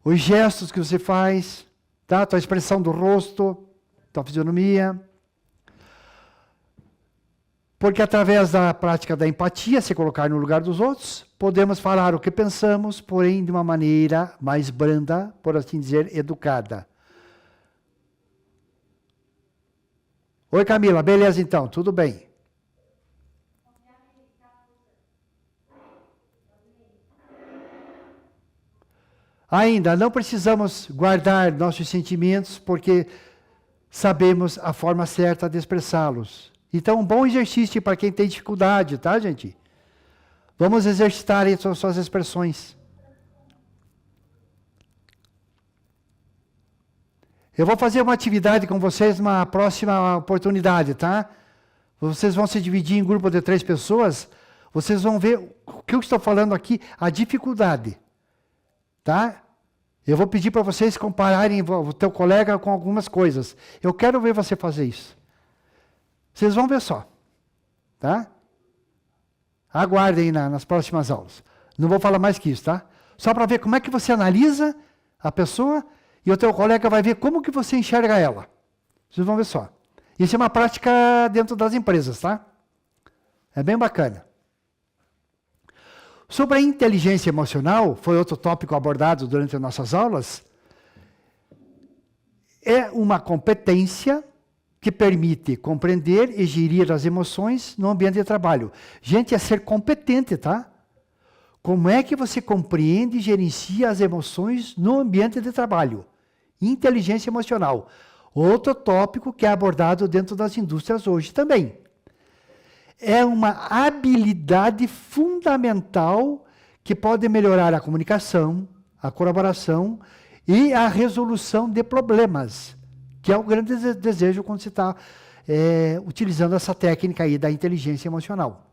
[SPEAKER 1] os gestos que você faz, tá? Tua expressão do rosto, tua fisionomia. Porque através da prática da empatia, se colocar no lugar dos outros, podemos falar o que pensamos, porém de uma maneira mais branda, por assim dizer, educada. Oi, Camila, beleza então, tudo bem. Ainda não precisamos guardar nossos sentimentos, porque sabemos a forma certa de expressá-los. Então, um bom exercício para quem tem dificuldade, tá, gente? Vamos exercitar aí suas expressões. Eu vou fazer uma atividade com vocês numa próxima oportunidade, tá? Vocês vão se dividir em grupo de 3 pessoas. Vocês vão ver o que eu estou falando aqui, a dificuldade. Tá? Eu vou pedir para vocês compararem o teu colega com algumas coisas. Eu quero ver você fazer isso. Vocês vão ver só. Tá? Aguardem nas próximas aulas. Não vou falar mais que isso, tá? Só para ver como é que você analisa a pessoa e o teu colega vai ver como que você enxerga ela. Vocês vão ver só. Isso é uma prática dentro das empresas, tá? É bem bacana. Sobre a inteligência emocional, foi outro tópico abordado durante as nossas aulas, é uma competência que permite compreender e gerir as emoções no ambiente de trabalho. Gente, é ser competente, tá? Como é que você compreende e gerencia as emoções no ambiente de trabalho? Inteligência emocional. Outro tópico que é abordado dentro das indústrias hoje também. É uma habilidade fundamental que pode melhorar a comunicação, a colaboração e a resolução de problemas, que é o grande desejo quando se está utilizando essa técnica aí da inteligência emocional.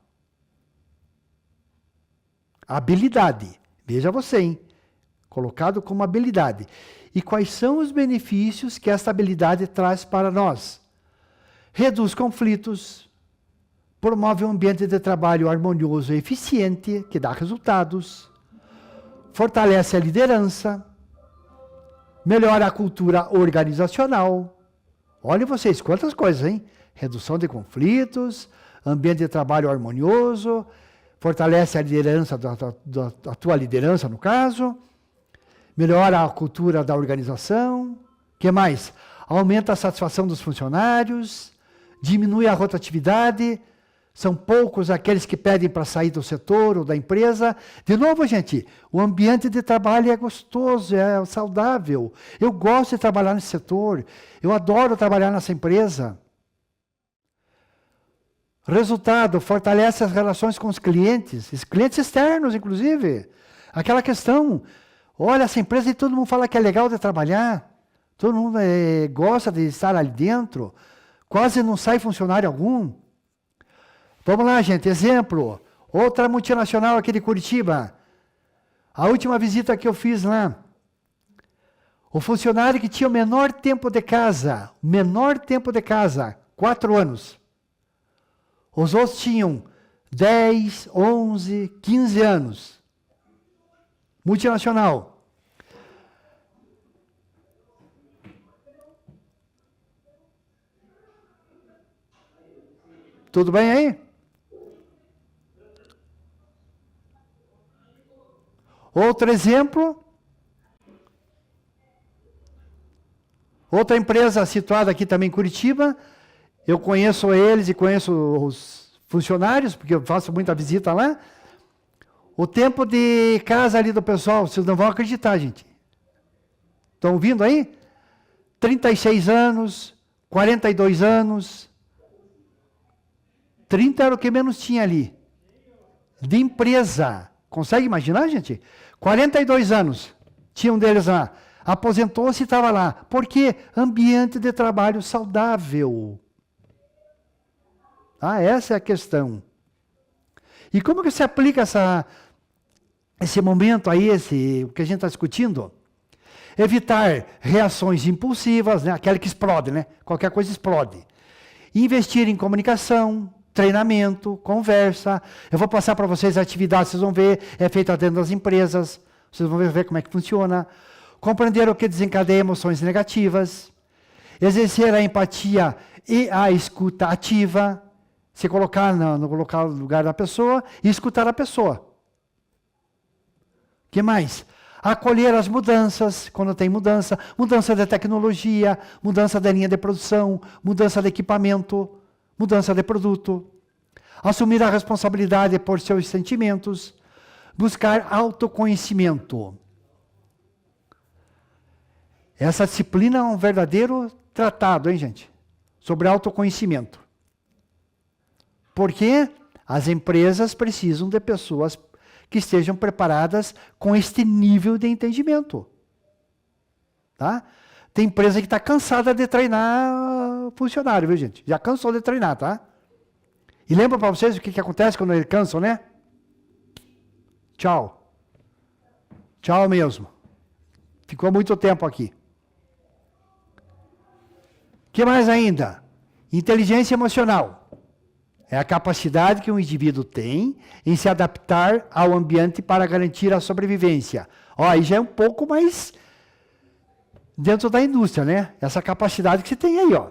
[SPEAKER 1] Habilidade. Veja você, hein? Colocado como habilidade. E quais são os benefícios que essa habilidade traz para nós? Reduz conflitos, promove um ambiente de trabalho harmonioso e eficiente, que dá resultados, fortalece a liderança, melhora a cultura organizacional. Olhem vocês, quantas coisas, hein? Redução de conflitos, ambiente de trabalho harmonioso, fortalece a liderança, da tua liderança, no caso, melhora a cultura da organização. O que mais? Aumenta a satisfação dos funcionários, diminui a rotatividade. São poucos aqueles que pedem para sair do setor ou da empresa. De novo, gente, o ambiente de trabalho é gostoso, é saudável. Eu gosto de trabalhar nesse setor. Eu adoro trabalhar nessa empresa. Resultado, fortalece as relações com os clientes externos, inclusive. Aquela questão, olha, essa empresa e todo mundo fala que é legal de trabalhar. Todo mundo gosta de estar ali dentro. Quase não sai funcionário algum. Vamos lá, gente, exemplo. Outra multinacional aqui de Curitiba. A última visita que eu fiz lá. O funcionário que tinha o menor tempo de casa, 4 anos. Os outros tinham 10, 11, 15 anos. Multinacional. Tudo bem aí? Outro exemplo. Outra empresa situada aqui também em Curitiba. Eu conheço eles e conheço os funcionários, porque eu faço muita visita lá. O tempo de casa ali do pessoal, vocês não vão acreditar, gente. Estão ouvindo aí? 36 anos, 42 anos. 30 era o que menos tinha ali. De empresa. Consegue imaginar, gente? 42 anos. Tinha um deles lá. Aposentou-se e estava lá. Por quê? Ambiente de trabalho saudável. Essa é a questão. E como que se aplica esse momento aí, o que a gente está discutindo? Evitar reações impulsivas, né? Aquela que explode, né? Qualquer coisa explode. Investir em comunicação, treinamento, conversa. Eu vou passar para vocês a atividade, vocês vão ver, é feita dentro das empresas. Vocês vão ver como é que funciona. Compreender o que desencadeia emoções negativas. Exercer a empatia e a escuta ativa. Se colocar no lugar da pessoa e escutar a pessoa. O que mais? Acolher as mudanças, quando tem mudança. Mudança de tecnologia, mudança da linha de produção, mudança de equipamento, mudança de produto. Assumir a responsabilidade por seus sentimentos. Buscar autoconhecimento. Essa disciplina é um verdadeiro tratado, hein, gente? Sobre autoconhecimento. Porque as empresas precisam de pessoas que estejam preparadas com este nível de entendimento. Tá? Tem empresa que está cansada de treinar funcionário, viu, gente? Já cansou de treinar, tá? E lembra para vocês o que acontece quando eles cansam, né? Tchau. Tchau mesmo. Ficou muito tempo aqui. O que mais ainda? Inteligência emocional. É a capacidade que um indivíduo tem em se adaptar ao ambiente para garantir a sobrevivência. Ó, aí já é um pouco mais dentro da indústria, né? Essa capacidade que você tem aí, ó.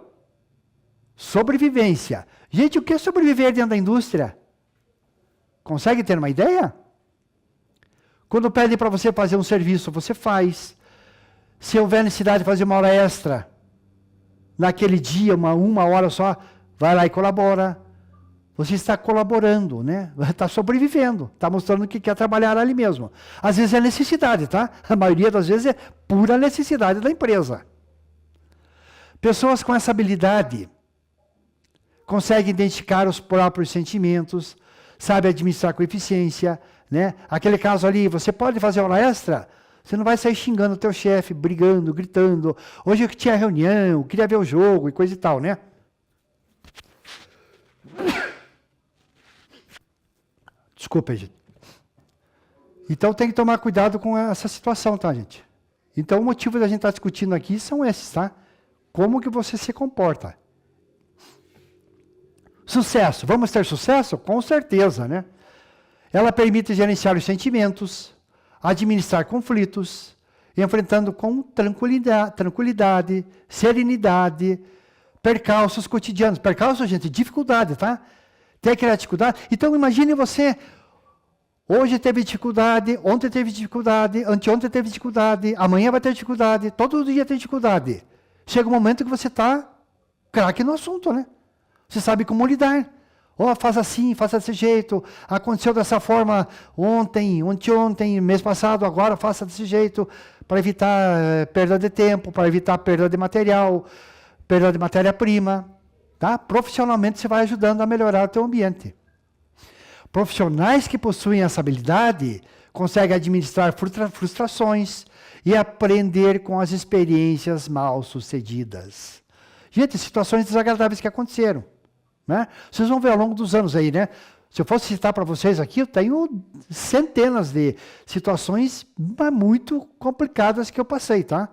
[SPEAKER 1] Sobrevivência. Gente, o que é sobreviver dentro da indústria? Consegue ter uma ideia? Quando pedem para você fazer um serviço, você faz. Se houver necessidade de fazer uma hora extra, naquele dia, uma hora só, vai lá e colabora. Você está colaborando, né? Está sobrevivendo, está mostrando que quer trabalhar ali mesmo. Às vezes é necessidade, tá? A maioria das vezes é pura necessidade da empresa. Pessoas com essa habilidade conseguem identificar os próprios sentimentos, sabe administrar com eficiência, né? Aquele caso ali, você pode fazer hora extra, você não vai sair xingando o teu chefe, brigando, gritando. Hoje eu tinha reunião, queria ver o jogo e coisa e tal, né? Desculpa, gente. Então tem que tomar cuidado com essa situação, tá, gente? Então o motivo da gente estar discutindo aqui são esses, tá? Como que você se comporta. Sucesso. Vamos ter sucesso? Com certeza, né? Ela permite gerenciar os sentimentos, administrar conflitos, enfrentando com tranquilidade, serenidade, percalços cotidianos. Percalços, gente, dificuldade, tá? Tem aquela dificuldade. Então, imagine você, hoje teve dificuldade, ontem teve dificuldade, anteontem teve dificuldade, amanhã vai ter dificuldade, todo dia tem dificuldade. Chega um momento que você está craque no assunto, né? Você sabe como lidar. Oh, faz assim, faz desse jeito, aconteceu dessa forma ontem, anteontem, mês passado, agora faça desse jeito, para evitar perda de tempo, para evitar perda de material, perda de matéria-prima. Tá? Profissionalmente você vai ajudando a melhorar o teu ambiente. Profissionais que possuem essa habilidade conseguem administrar frustrações e aprender com as experiências mal sucedidas. Gente, situações desagradáveis que aconteceram. Né? Vocês vão ver ao longo dos anos aí, né? Se eu fosse citar para vocês aqui, eu tenho centenas de situações muito complicadas que eu passei, tá?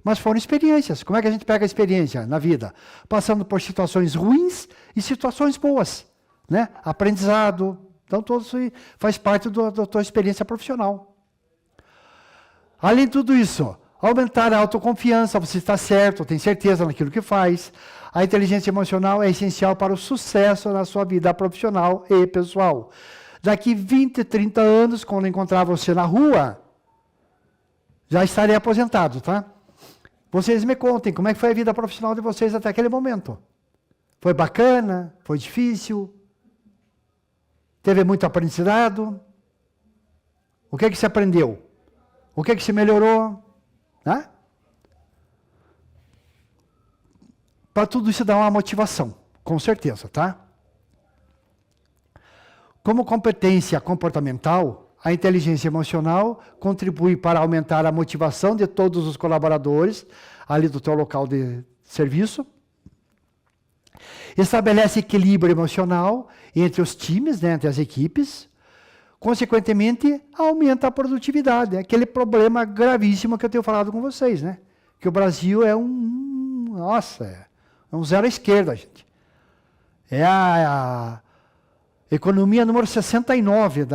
[SPEAKER 1] Mas foram experiências. Como é que a gente pega a experiência na vida? Passando por situações ruins e situações boas, né? Aprendizado. Então, tudo isso faz parte da tua experiência profissional. Além de tudo isso, aumentar a autoconfiança, você está certo, tem certeza naquilo que faz. A inteligência emocional é essencial para o sucesso na sua vida profissional e pessoal. Daqui 20, 30 anos, quando encontrar você na rua, já estarei aposentado, tá? Vocês me contem como é que foi a vida profissional de vocês até aquele momento. Foi bacana? Foi difícil? Teve muito aprendizado? O que é que se aprendeu? O que é que se melhorou? Né? Para tudo isso dar uma motivação, com certeza, tá? Como competência comportamental, a inteligência emocional contribui para aumentar a motivação de todos os colaboradores ali do teu local de serviço. Estabelece equilíbrio emocional entre os times, né, entre as equipes. Consequentemente, aumenta a produtividade. É aquele problema gravíssimo que eu tenho falado com vocês, né? Que o Brasil é é um zero à esquerda, gente. É a economia número 69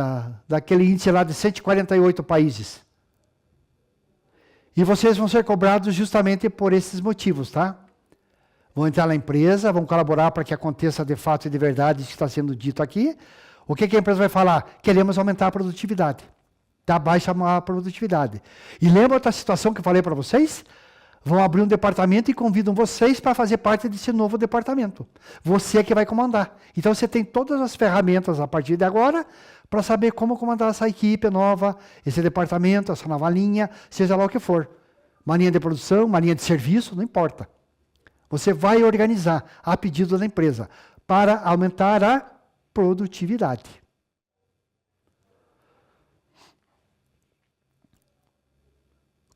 [SPEAKER 1] daquele índice lá de 148 países. E vocês vão ser cobrados justamente por esses motivos, tá? Vão entrar na empresa, vão colaborar para que aconteça de fato e de verdade o que está sendo dito aqui. O que a empresa vai falar? Queremos aumentar a produtividade. Está baixa a produtividade. E lembra outra situação que eu falei para vocês? Vão abrir um departamento e convidam vocês para fazer parte desse novo departamento. Você que vai comandar. Então você tem todas as ferramentas a partir de agora para saber como comandar essa equipe nova, esse departamento, essa nova linha, seja lá o que for. Uma linha de produção, uma linha de serviço, não importa. Você vai organizar a pedido da empresa para aumentar a produtividade.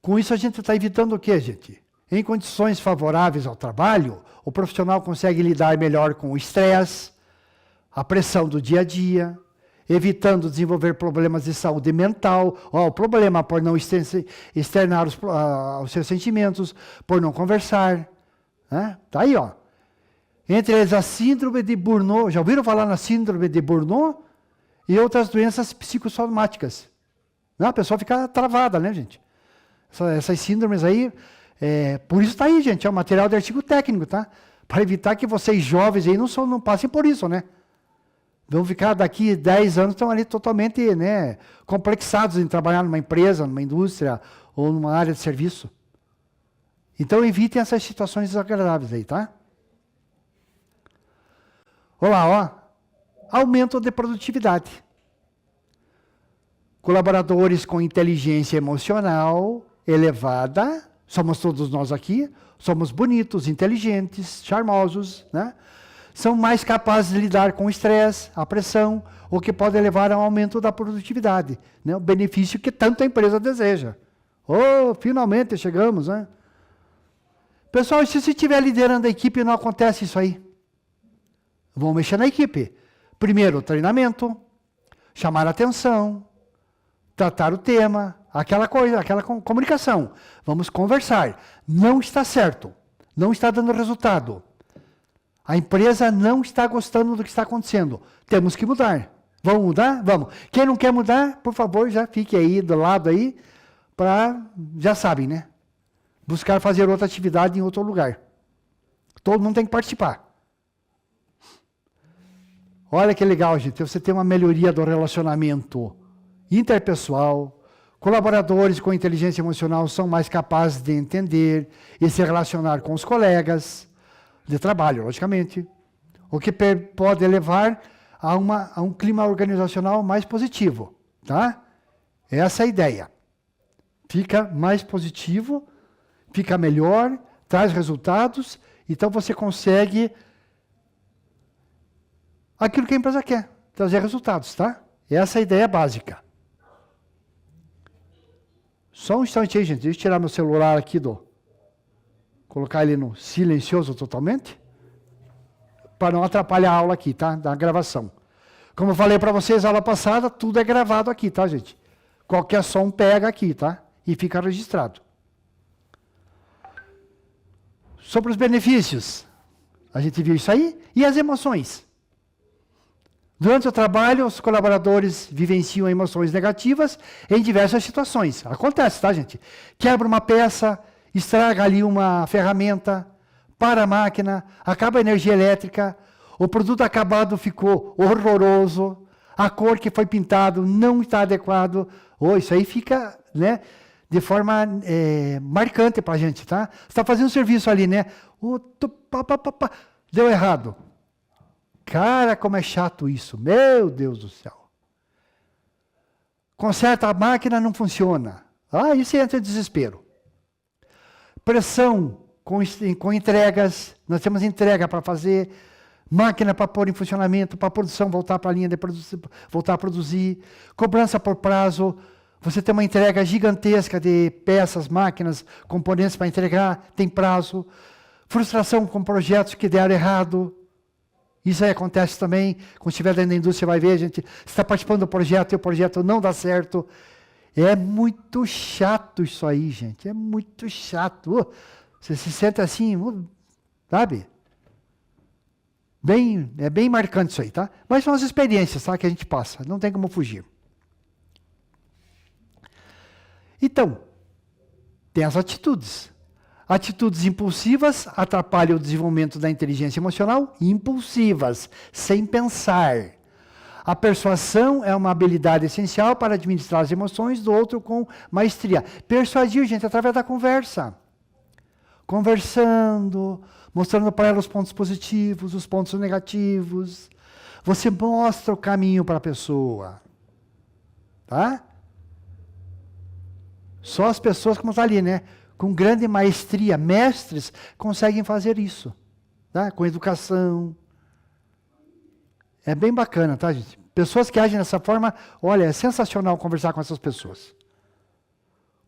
[SPEAKER 1] Com isso a gente está evitando o quê, gente? Em condições favoráveis ao trabalho, o profissional consegue lidar melhor com o estresse, a pressão do dia a dia, evitando desenvolver problemas de saúde mental, o problema por não externar os seus sentimentos, por não conversar. Tá aí, ó. Entre eles a síndrome de Burnout, já ouviram falar na síndrome de Burnout? E outras doenças psicossomáticas. A pessoa fica travada, né, gente? Essas síndromes aí, por isso está aí, gente, é um material de artigo técnico, tá? Para evitar que vocês jovens aí não passem por isso, né? Vão ficar daqui 10 anos, estão ali totalmente, né, complexados em trabalhar numa empresa, numa indústria ou numa área de serviço. Então evitem essas situações desagradáveis aí, tá? Olá, ó. Aumento de produtividade. Colaboradores com inteligência emocional elevada, somos todos nós aqui, somos bonitos, inteligentes, charmosos, né? São mais capazes de lidar com o estresse, a pressão, o que pode levar ao aumento da produtividade, né? O benefício que tanto a empresa deseja. Finalmente chegamos, né? Pessoal, se você estiver liderando a equipe, não acontece isso aí. Vamos mexer na equipe. Primeiro, treinamento, chamar a atenção, tratar o tema, aquela coisa, aquela comunicação. Vamos conversar. Não está certo. Não está dando resultado. A empresa não está gostando do que está acontecendo. Temos que mudar. Vamos mudar? Vamos. Quem não quer mudar, por favor, já fique aí do lado aí, já sabem, né? Buscar fazer outra atividade em outro lugar. Todo mundo tem que participar. Olha que legal, gente. Você tem uma melhoria do relacionamento interpessoal. Colaboradores com inteligência emocional são mais capazes de entender e se relacionar com os colegas de trabalho, logicamente. O que pode levar a um clima organizacional mais positivo. Tá? Essa é a ideia. Fica mais positivo, fica melhor, traz resultados, então você consegue aquilo que a empresa quer, trazer resultados, tá? Essa é a ideia básica. Só um instante aí, gente, deixa eu tirar meu celular aqui, colocar ele no silencioso totalmente, para não atrapalhar a aula aqui, tá? Da gravação. Como eu falei para vocês, a aula passada, tudo é gravado aqui, tá, gente? Qualquer som pega aqui, tá? E fica registrado. Sobre os benefícios, a gente viu isso aí, e as emoções. Durante o trabalho, os colaboradores vivenciam emoções negativas em diversas situações. Acontece, tá, gente? Quebra uma peça, estraga ali uma ferramenta, para a máquina, acaba a energia elétrica, o produto acabado ficou horroroso, a cor que foi pintado não está adequado. Isso aí fica, né, de forma marcante para a gente, tá? Você está fazendo um serviço ali, né? Deu errado. Cara, como é chato isso. Meu Deus do céu. Conserta a máquina, não funciona. Aí você entra em desespero. Pressão com entregas. Nós temos entrega para fazer. Máquina para pôr em funcionamento, para a produção voltar para a linha de produção, voltar a produzir. Cobrança por prazo. Você tem uma entrega gigantesca de peças, máquinas, componentes para entregar, tem prazo. Frustração com projetos que deram errado. Isso aí acontece também, quando estiver dentro da indústria, vai ver, gente, você está participando do projeto e o projeto não dá certo. É muito chato isso aí, gente, é muito chato. Você se sente assim, sabe? É bem marcante isso aí, tá? Mas são as experiências, tá, que a gente passa, não tem como fugir. Então, tem as atitudes. Atitudes impulsivas atrapalham o desenvolvimento da inteligência emocional. Impulsivas, sem pensar. A persuasão é uma habilidade essencial para administrar as emoções do outro com maestria. Persuadir, gente, através da conversa. Conversando, mostrando para ela os pontos positivos, os pontos negativos. Você mostra o caminho para a pessoa. Tá? Só as pessoas, como está ali, né? Com grande maestria, mestres, conseguem fazer isso. Tá? Com educação. É bem bacana, tá, gente? Pessoas que agem dessa forma, olha, é sensacional conversar com essas pessoas.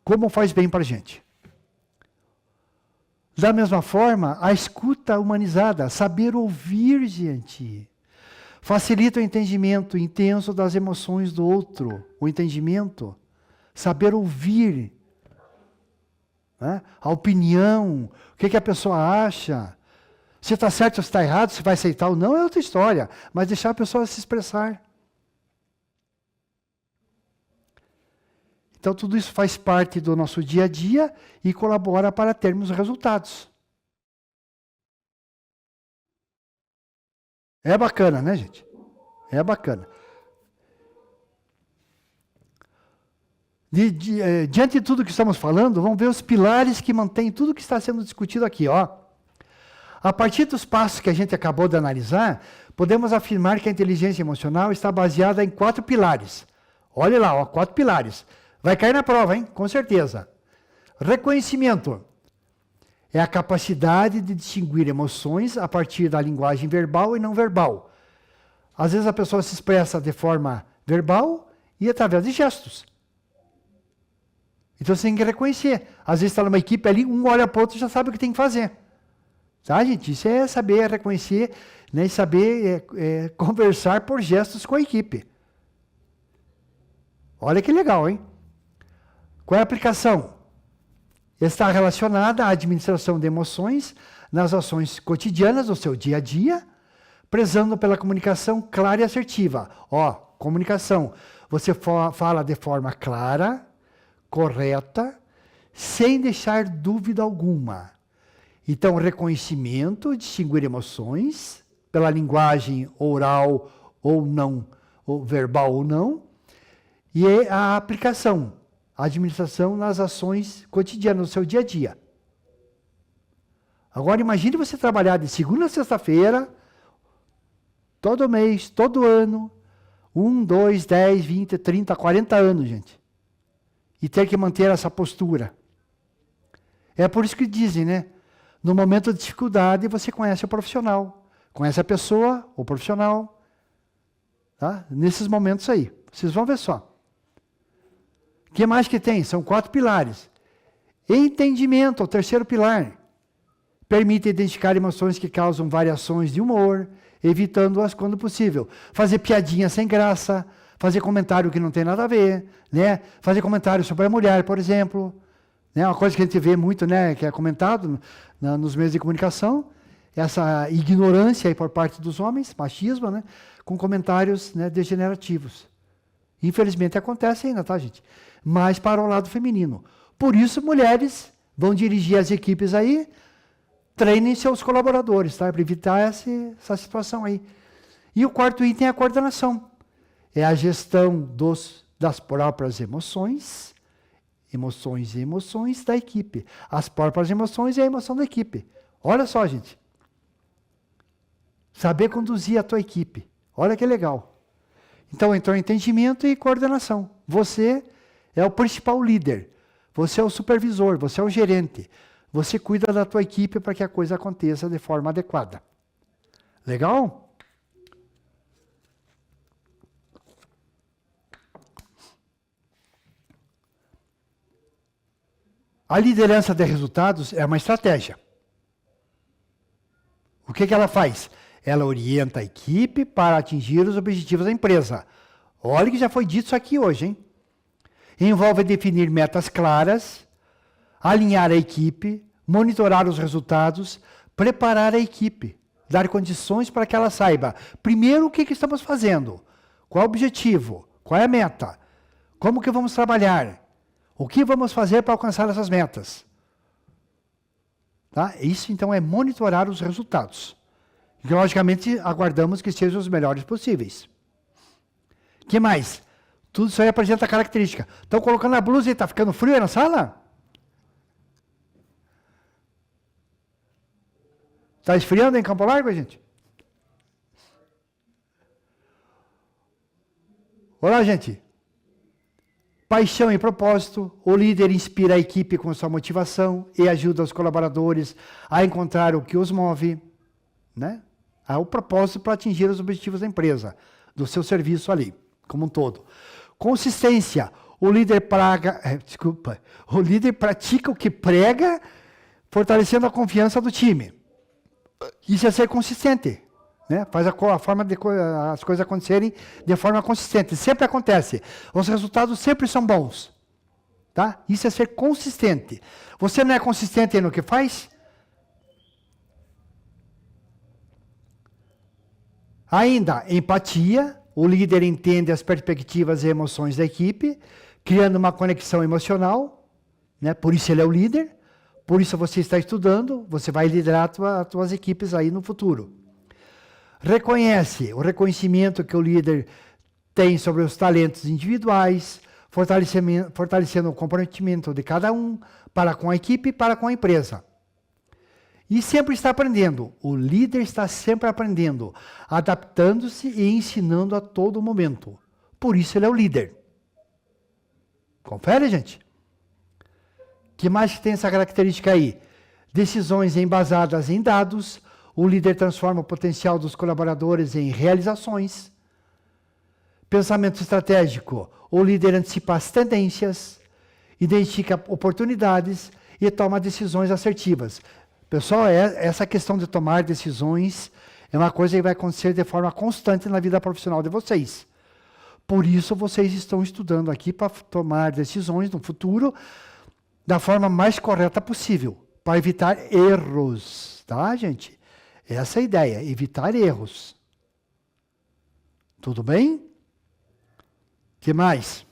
[SPEAKER 1] Como faz bem para a gente. Da mesma forma, a escuta humanizada, saber ouvir, gente, facilita o entendimento intenso das emoções do outro. O entendimento, saber ouvir, né? A opinião, o que a pessoa acha. Se está certo ou se está errado, se vai aceitar ou não, é outra história. Mas deixar a pessoa se expressar. Então, tudo isso faz parte do nosso dia a dia e colabora para termos resultados. É bacana, né, gente? É bacana. Diante de tudo que estamos falando, vamos ver os pilares que mantêm tudo que está sendo discutido aqui, ó. A partir dos passos que a gente acabou de analisar, podemos afirmar que a inteligência emocional está baseada em 4 pilares. Olha lá, ó, 4 pilares. Vai cair na prova, hein? Com certeza. Reconhecimento é a capacidade de distinguir emoções a partir da linguagem verbal e não verbal. Às vezes a pessoa se expressa de forma verbal e através de gestos. Então você tem que reconhecer. Às vezes está numa equipe ali, um olha para o outro e já sabe o que tem que fazer. Tá, gente? Isso é saber reconhecer, né, e saber conversar por gestos com a equipe. Olha que legal, hein? Qual é a aplicação? Está relacionada à administração de emoções nas ações cotidianas do seu dia a dia, prezando pela comunicação clara e assertiva. Ó, comunicação. Você fala de forma clara, correta, sem deixar dúvida alguma. Então, reconhecimento, distinguir emoções, pela linguagem oral ou não, ou verbal ou não, e a aplicação, a administração nas ações cotidianas, no seu dia a dia. Agora, imagine você trabalhar de segunda a sexta-feira, todo mês, todo ano, 1, 2, 10, 20, 30, 40 anos, gente. E ter que manter essa postura. É por isso que dizem, né? No momento de dificuldade, você conhece o profissional. Conhece a pessoa, o profissional. Tá? Nesses momentos aí. Vocês vão ver só. O que mais que tem? São 4 pilares. Entendimento, o terceiro pilar. Permite identificar emoções que causam variações de humor, evitando-as quando possível. Fazer piadinha sem graça, fazer comentário que não tem nada a ver, né? Fazer comentário sobre a mulher, por exemplo. Né? Uma coisa que a gente vê muito, né, que é comentado nos meios de comunicação, essa ignorância aí por parte dos homens, machismo, né, com comentários, né, degenerativos. Infelizmente acontece ainda, tá, gente? Mas para o lado feminino. Por isso, mulheres vão dirigir as equipes aí, treinem seus colaboradores, tá? Para evitar essa situação aí. E o 4º item é a coordenação. É a gestão das próprias emoções e emoções da equipe. As próprias emoções e a emoção da equipe. Olha só, gente. Saber conduzir a tua equipe. Olha que legal. Então, entrou entendimento e coordenação. Você é o principal líder. Você é o supervisor, você é o gerente. Você cuida da tua equipe para que a coisa aconteça de forma adequada. Legal? A liderança de resultados é uma estratégia. O que ela faz? Ela orienta a equipe para atingir os objetivos da empresa. Olha que já foi dito isso aqui hoje, hein? Envolve definir metas claras, alinhar a equipe, monitorar os resultados, preparar a equipe, dar condições para que ela saiba, primeiro, o que estamos fazendo, qual é o objetivo, qual é a meta, como que vamos trabalhar, o que vamos fazer para alcançar essas metas. Tá? Isso, então, é monitorar os resultados. E, logicamente, aguardamos que sejam os melhores possíveis. O que mais? Tudo isso aí apresenta característica. Estão colocando a blusa e está ficando frio aí na sala? Está esfriando em Campo Largo, gente? Olá, gente. Paixão e propósito. O líder inspira a equipe com sua motivação e ajuda os colaboradores a encontrar o que os move, né? Há o propósito para atingir os objetivos da empresa, do seu serviço ali, como um todo. Consistência. O líder pratica o que prega, fortalecendo a confiança do time. Isso é ser consistente. Né? Faz a forma de as coisas acontecerem de forma consistente. Sempre acontece. Os resultados sempre são bons. Tá? Isso é ser consistente. Você não é consistente no que faz? Ainda, empatia. O líder entende as perspectivas e emoções da equipe, criando uma conexão emocional. Né? Por isso ele é o líder. Por isso você está estudando. Você vai liderar as suas equipes aí no futuro. Reconhece o reconhecimento que o líder tem sobre os talentos individuais, fortalecendo o comprometimento de cada um para com a equipe e para com a empresa. E sempre está aprendendo. O líder está sempre aprendendo, adaptando-se e ensinando a todo momento. Por isso ele é o líder. Confere, gente? Que mais tem essa característica aí? Decisões embasadas em dados. O líder transforma o potencial dos colaboradores em realizações. Pensamento estratégico. O líder antecipa as tendências, identifica oportunidades e toma decisões assertivas. Pessoal, essa questão de tomar decisões é uma coisa que vai acontecer de forma constante na vida profissional de vocês. Por isso, vocês estão estudando aqui para tomar decisões no futuro da forma mais correta possível, para evitar erros, tá, gente? Essa é a ideia, evitar erros. Tudo bem? O que mais?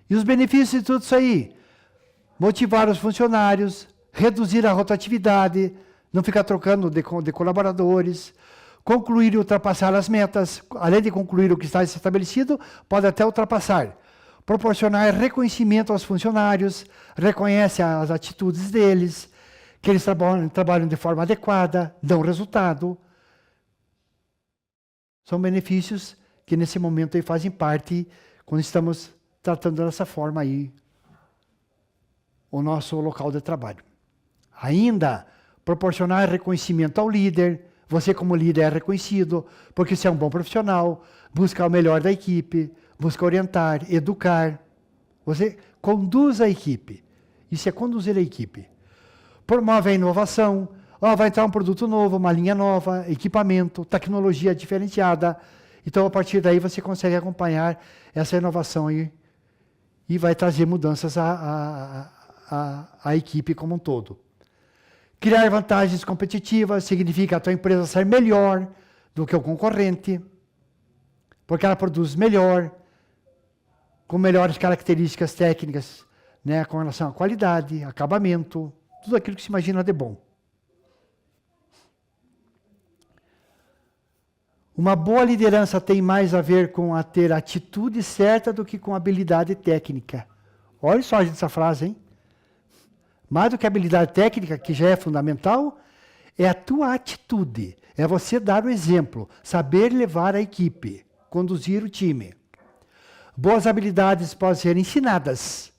[SPEAKER 1] E os benefícios de tudo isso aí? Motivar os funcionários, reduzir a rotatividade, não ficar trocando de colaboradores, concluir e ultrapassar as metas, além de concluir o que está estabelecido, pode até ultrapassar. Proporcionar reconhecimento aos funcionários, reconhece as atitudes deles, que eles trabalham de forma adequada, dão resultado. São benefícios que nesse momento aí fazem parte, quando estamos tratando dessa forma aí, o nosso local de trabalho. Ainda, proporcionar reconhecimento ao líder. Você como líder é reconhecido, porque você é um bom profissional, busca o melhor da equipe, busca orientar, educar. Você conduz a equipe. Isso é conduzir a equipe. Promove a inovação. Vai entrar um produto novo, uma linha nova, equipamento, tecnologia diferenciada. Então, a partir daí, você consegue acompanhar essa inovação aí e vai trazer mudanças à equipe como um todo. Criar vantagens competitivas significa a tua empresa ser melhor do que o concorrente, porque ela produz melhor, com melhores características técnicas, né, com relação à qualidade, acabamento, tudo aquilo que se imagina de bom. Uma boa liderança tem mais a ver com a ter a atitude certa do que com habilidade técnica. Olha só essa frase, hein? Mais do que a habilidade técnica, que já é fundamental, é a tua atitude. É você dar o exemplo, saber levar a equipe, conduzir o time. Boas habilidades podem ser ensinadas,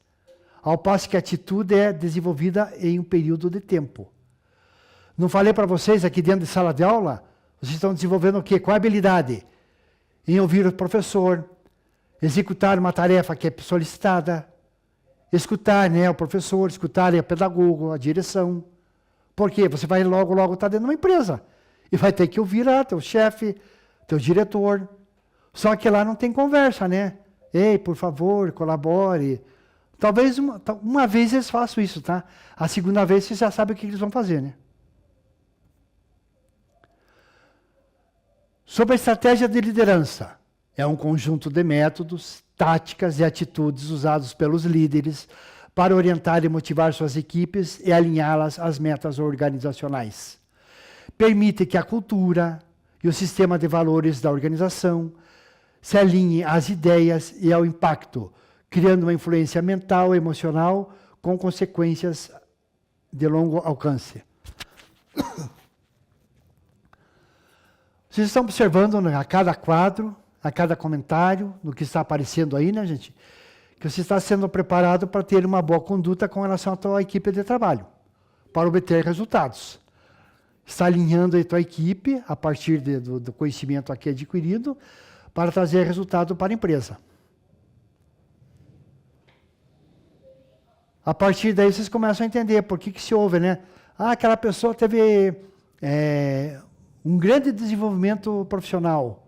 [SPEAKER 1] ao passo que a atitude é desenvolvida em um período de tempo. Não falei para vocês aqui dentro de sala de aula? Vocês estão desenvolvendo o quê? Qual a habilidade? Em ouvir o professor, executar uma tarefa que é solicitada, escutar, né, o professor, escutar o pedagogo, a direção. Por quê? Você vai logo estar dentro de uma empresa. E vai ter que ouvir teu chefe, teu diretor. Só que lá não tem conversa, né? Ei, por favor, colabore. Talvez uma vez eles façam isso, tá? A segunda vez você já sabe o que eles vão fazer, né? Sobre a estratégia de liderança. É um conjunto de métodos, táticas e atitudes usados pelos líderes, para orientar e motivar suas equipes e alinhá-las às metas organizacionais. Permite que a cultura e o sistema de valores da organização se alinhem às ideias e ao impacto, criando uma influência mental e emocional com consequências de longo alcance. Vocês estão observando, né, a cada quadro, a cada comentário, no que está aparecendo aí, né, gente? Que você está sendo preparado para ter uma boa conduta com relação à tua equipe de trabalho, para obter resultados. Está alinhando a tua equipe, a partir do conhecimento aqui adquirido, para trazer resultado para a empresa. A partir daí, vocês começam a entender por que se ouve, né? Ah, aquela pessoa teve um grande desenvolvimento profissional.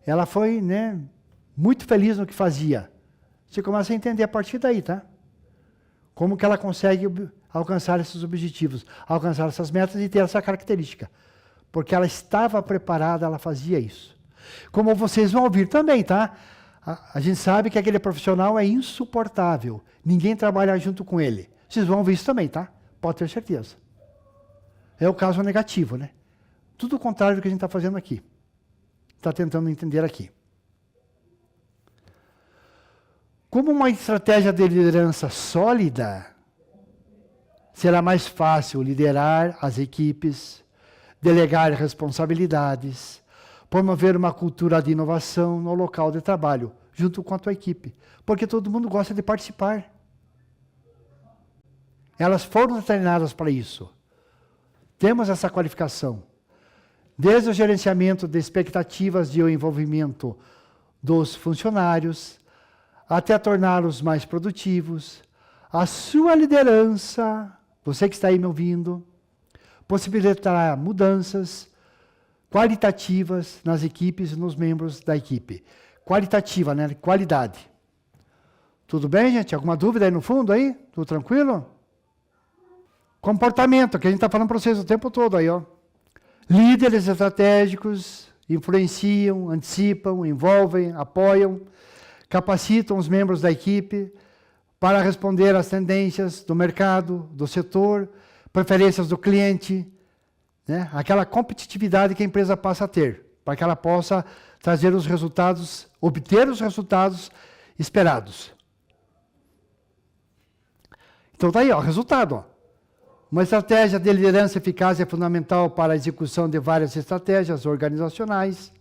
[SPEAKER 1] Ela foi, né, muito feliz no que fazia. Você começa a entender a partir daí, tá? Como que ela consegue alcançar esses objetivos, alcançar essas metas e ter essa característica. Porque ela estava preparada, ela fazia isso. Como vocês vão ouvir também, tá? A gente sabe que aquele profissional é insuportável. Ninguém trabalha junto com ele. Vocês vão ouvir isso também, tá? Pode ter certeza. É o caso negativo, né? Tudo o contrário do que a gente está fazendo aqui. Está tentando entender aqui. Como uma estratégia de liderança sólida, será mais fácil liderar as equipes, delegar responsabilidades, promover uma cultura de inovação no local de trabalho, junto com a tua equipe. Porque todo mundo gosta de participar. Elas foram treinadas para isso. Temos essa qualificação. Desde o gerenciamento de expectativas de envolvimento dos funcionários, até torná-los mais produtivos, a sua liderança, você que está aí me ouvindo, possibilitará mudanças qualitativas nas equipes e nos membros da equipe. Qualitativa, né? Qualidade. Tudo bem, gente? Alguma dúvida aí no fundo aí? Tudo tranquilo? Comportamento, que a gente está falando para vocês o tempo todo aí, ó. Líderes estratégicos influenciam, antecipam, envolvem, apoiam, capacitam os membros da equipe para responder às tendências do mercado, do setor, preferências do cliente, né? Aquela competitividade que a empresa passa a ter, para que ela possa trazer os resultados, obter os resultados esperados. Então está aí, ó, resultado. Ó. Uma estratégia de liderança eficaz é fundamental para a execução de várias estratégias organizacionais.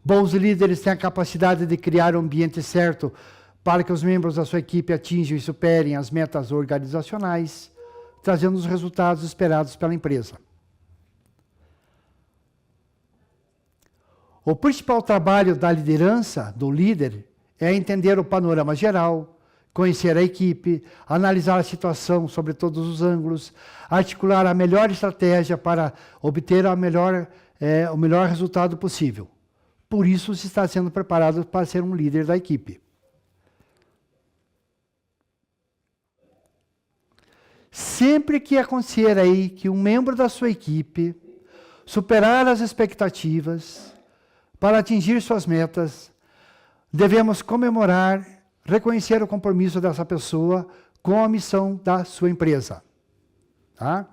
[SPEAKER 1] Bons líderes têm a capacidade de criar um ambiente certo para que os membros da sua equipe atinjam e superem as metas organizacionais, trazendo os resultados esperados pela empresa. O principal trabalho da liderança, do líder, é entender o panorama geral, conhecer a equipe, analisar a situação sobre todos os ângulos, articular a melhor estratégia para obter o melhor resultado possível. Por isso, se está sendo preparado para ser um líder da equipe. Sempre que acontecer aí que um membro da sua equipe superar as expectativas para atingir suas metas, devemos comemorar, reconhecer o compromisso dessa pessoa com a missão da sua empresa. Tá?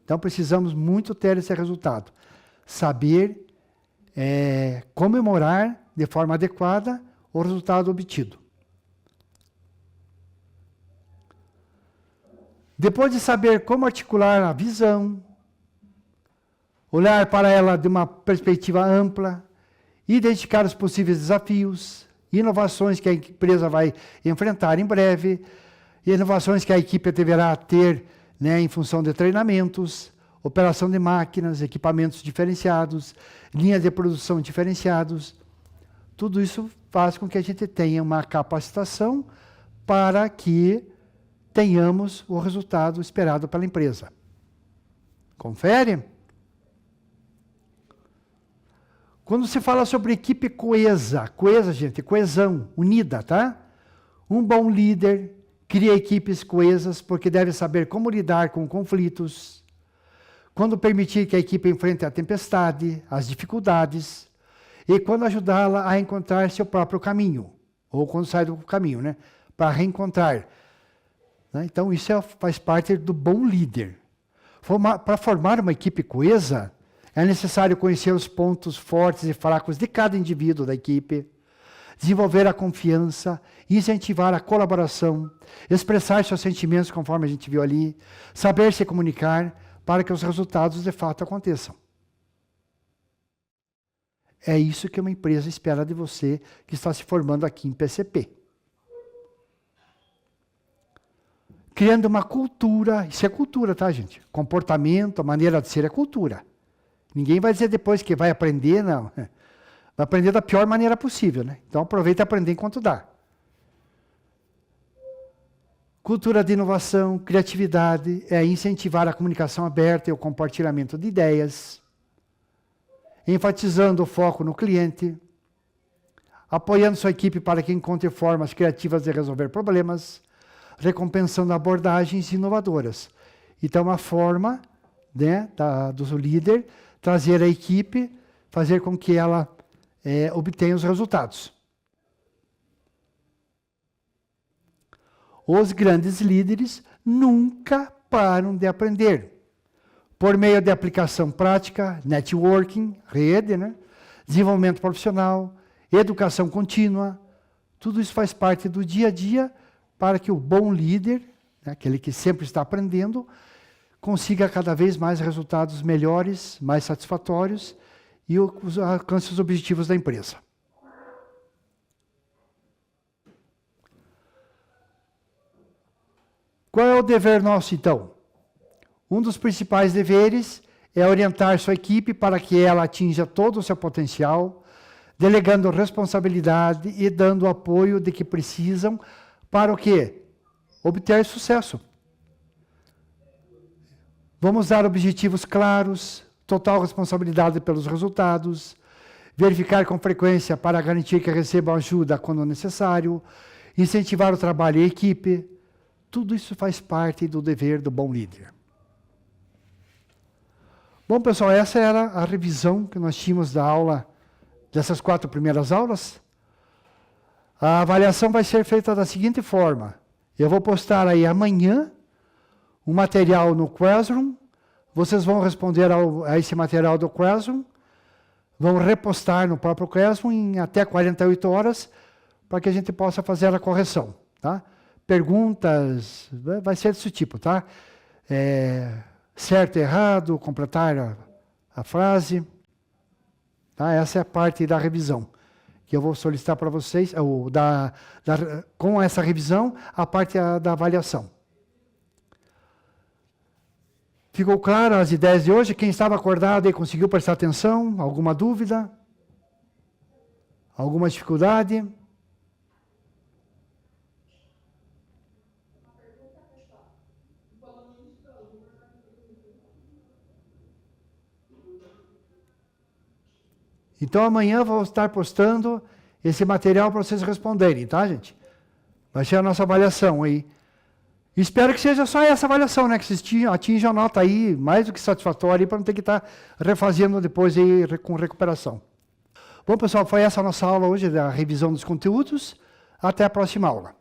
[SPEAKER 1] Então, precisamos muito ter esse resultado. Saber comemorar de forma adequada o resultado obtido. Depois de saber como articular a visão, olhar para ela de uma perspectiva ampla, identificar os possíveis desafios, inovações que a empresa vai enfrentar em breve, inovações que a equipe deverá ter, né, em função de treinamentos, operação de máquinas, equipamentos diferenciados, linhas de produção diferenciados. Tudo isso faz com que a gente tenha uma capacitação para que tenhamos o resultado esperado pela empresa. Confere? Quando se fala sobre equipe coesa, gente, coesão, unida, tá? Um bom líder cria equipes coesas porque deve saber como lidar com conflitos, quando permitir que a equipe enfrente a tempestade, as dificuldades, e quando ajudá-la a encontrar seu próprio caminho, ou quando sai do caminho, né? Para reencontrar né? Então, isso faz parte do bom líder. Para formar uma equipe coesa, é necessário conhecer os pontos fortes e fracos de cada indivíduo da equipe, desenvolver a confiança, incentivar a colaboração, expressar seus sentimentos, conforme a gente viu ali, saber se comunicar para que os resultados de fato aconteçam. É isso que uma empresa espera de você que está se formando aqui em PCP. Criando uma cultura, isso é cultura, tá, gente? Comportamento, a maneira de ser é cultura. Ninguém vai dizer depois que vai aprender, não. Vai aprender da pior maneira possível, né? Então aproveita e aprender enquanto dá. Cultura de inovação, criatividade, é incentivar a comunicação aberta e o compartilhamento de ideias, enfatizando o foco no cliente, apoiando sua equipe para que encontre formas criativas de resolver problemas, recompensando abordagens inovadoras. Então, uma forma, né, do líder trazer a equipe, fazer com que ela obtenha os resultados. Os grandes líderes nunca param de aprender. Por meio de aplicação prática, networking, rede, né, desenvolvimento profissional, educação contínua, tudo isso faz parte do dia a dia para que o bom líder, né, aquele que sempre está aprendendo, consiga cada vez mais resultados melhores, mais satisfatórios e alcance os objetivos da empresa. Qual é o dever nosso, então? Um dos principais deveres é orientar sua equipe para que ela atinja todo o seu potencial, delegando responsabilidade e dando o apoio de que precisam para o quê? Obter sucesso. Vamos dar objetivos claros, total responsabilidade pelos resultados, verificar com frequência para garantir que recebam ajuda quando necessário, incentivar o trabalho em equipe. Tudo isso faz parte do dever do bom líder. Bom, pessoal, essa era a revisão que nós tínhamos da aula, dessas 4 primeiras aulas. A avaliação vai ser feita da seguinte forma. Eu vou postar aí amanhã um material no Classroom. Vocês vão responder a esse material do Classroom. Vão repostar no próprio Classroom em até 48 horas para que a gente possa fazer a correção. Tá? Perguntas, vai ser desse tipo, tá? Certo e errado, completar a frase. Tá? Essa é a parte da revisão, que eu vou solicitar para vocês, com essa revisão, a parte da avaliação. Ficou claro as ideias de hoje? Quem estava acordado e conseguiu prestar atenção? Alguma dúvida? Alguma dificuldade? Então, amanhã eu vou estar postando esse material para vocês responderem, tá, gente? Vai ser a nossa avaliação aí. Espero que seja só essa avaliação, né? Que vocês atinjam a nota aí mais do que satisfatória para não ter que estar refazendo depois aí com recuperação. Bom, pessoal, foi essa a nossa aula hoje da revisão dos conteúdos. Até a próxima aula.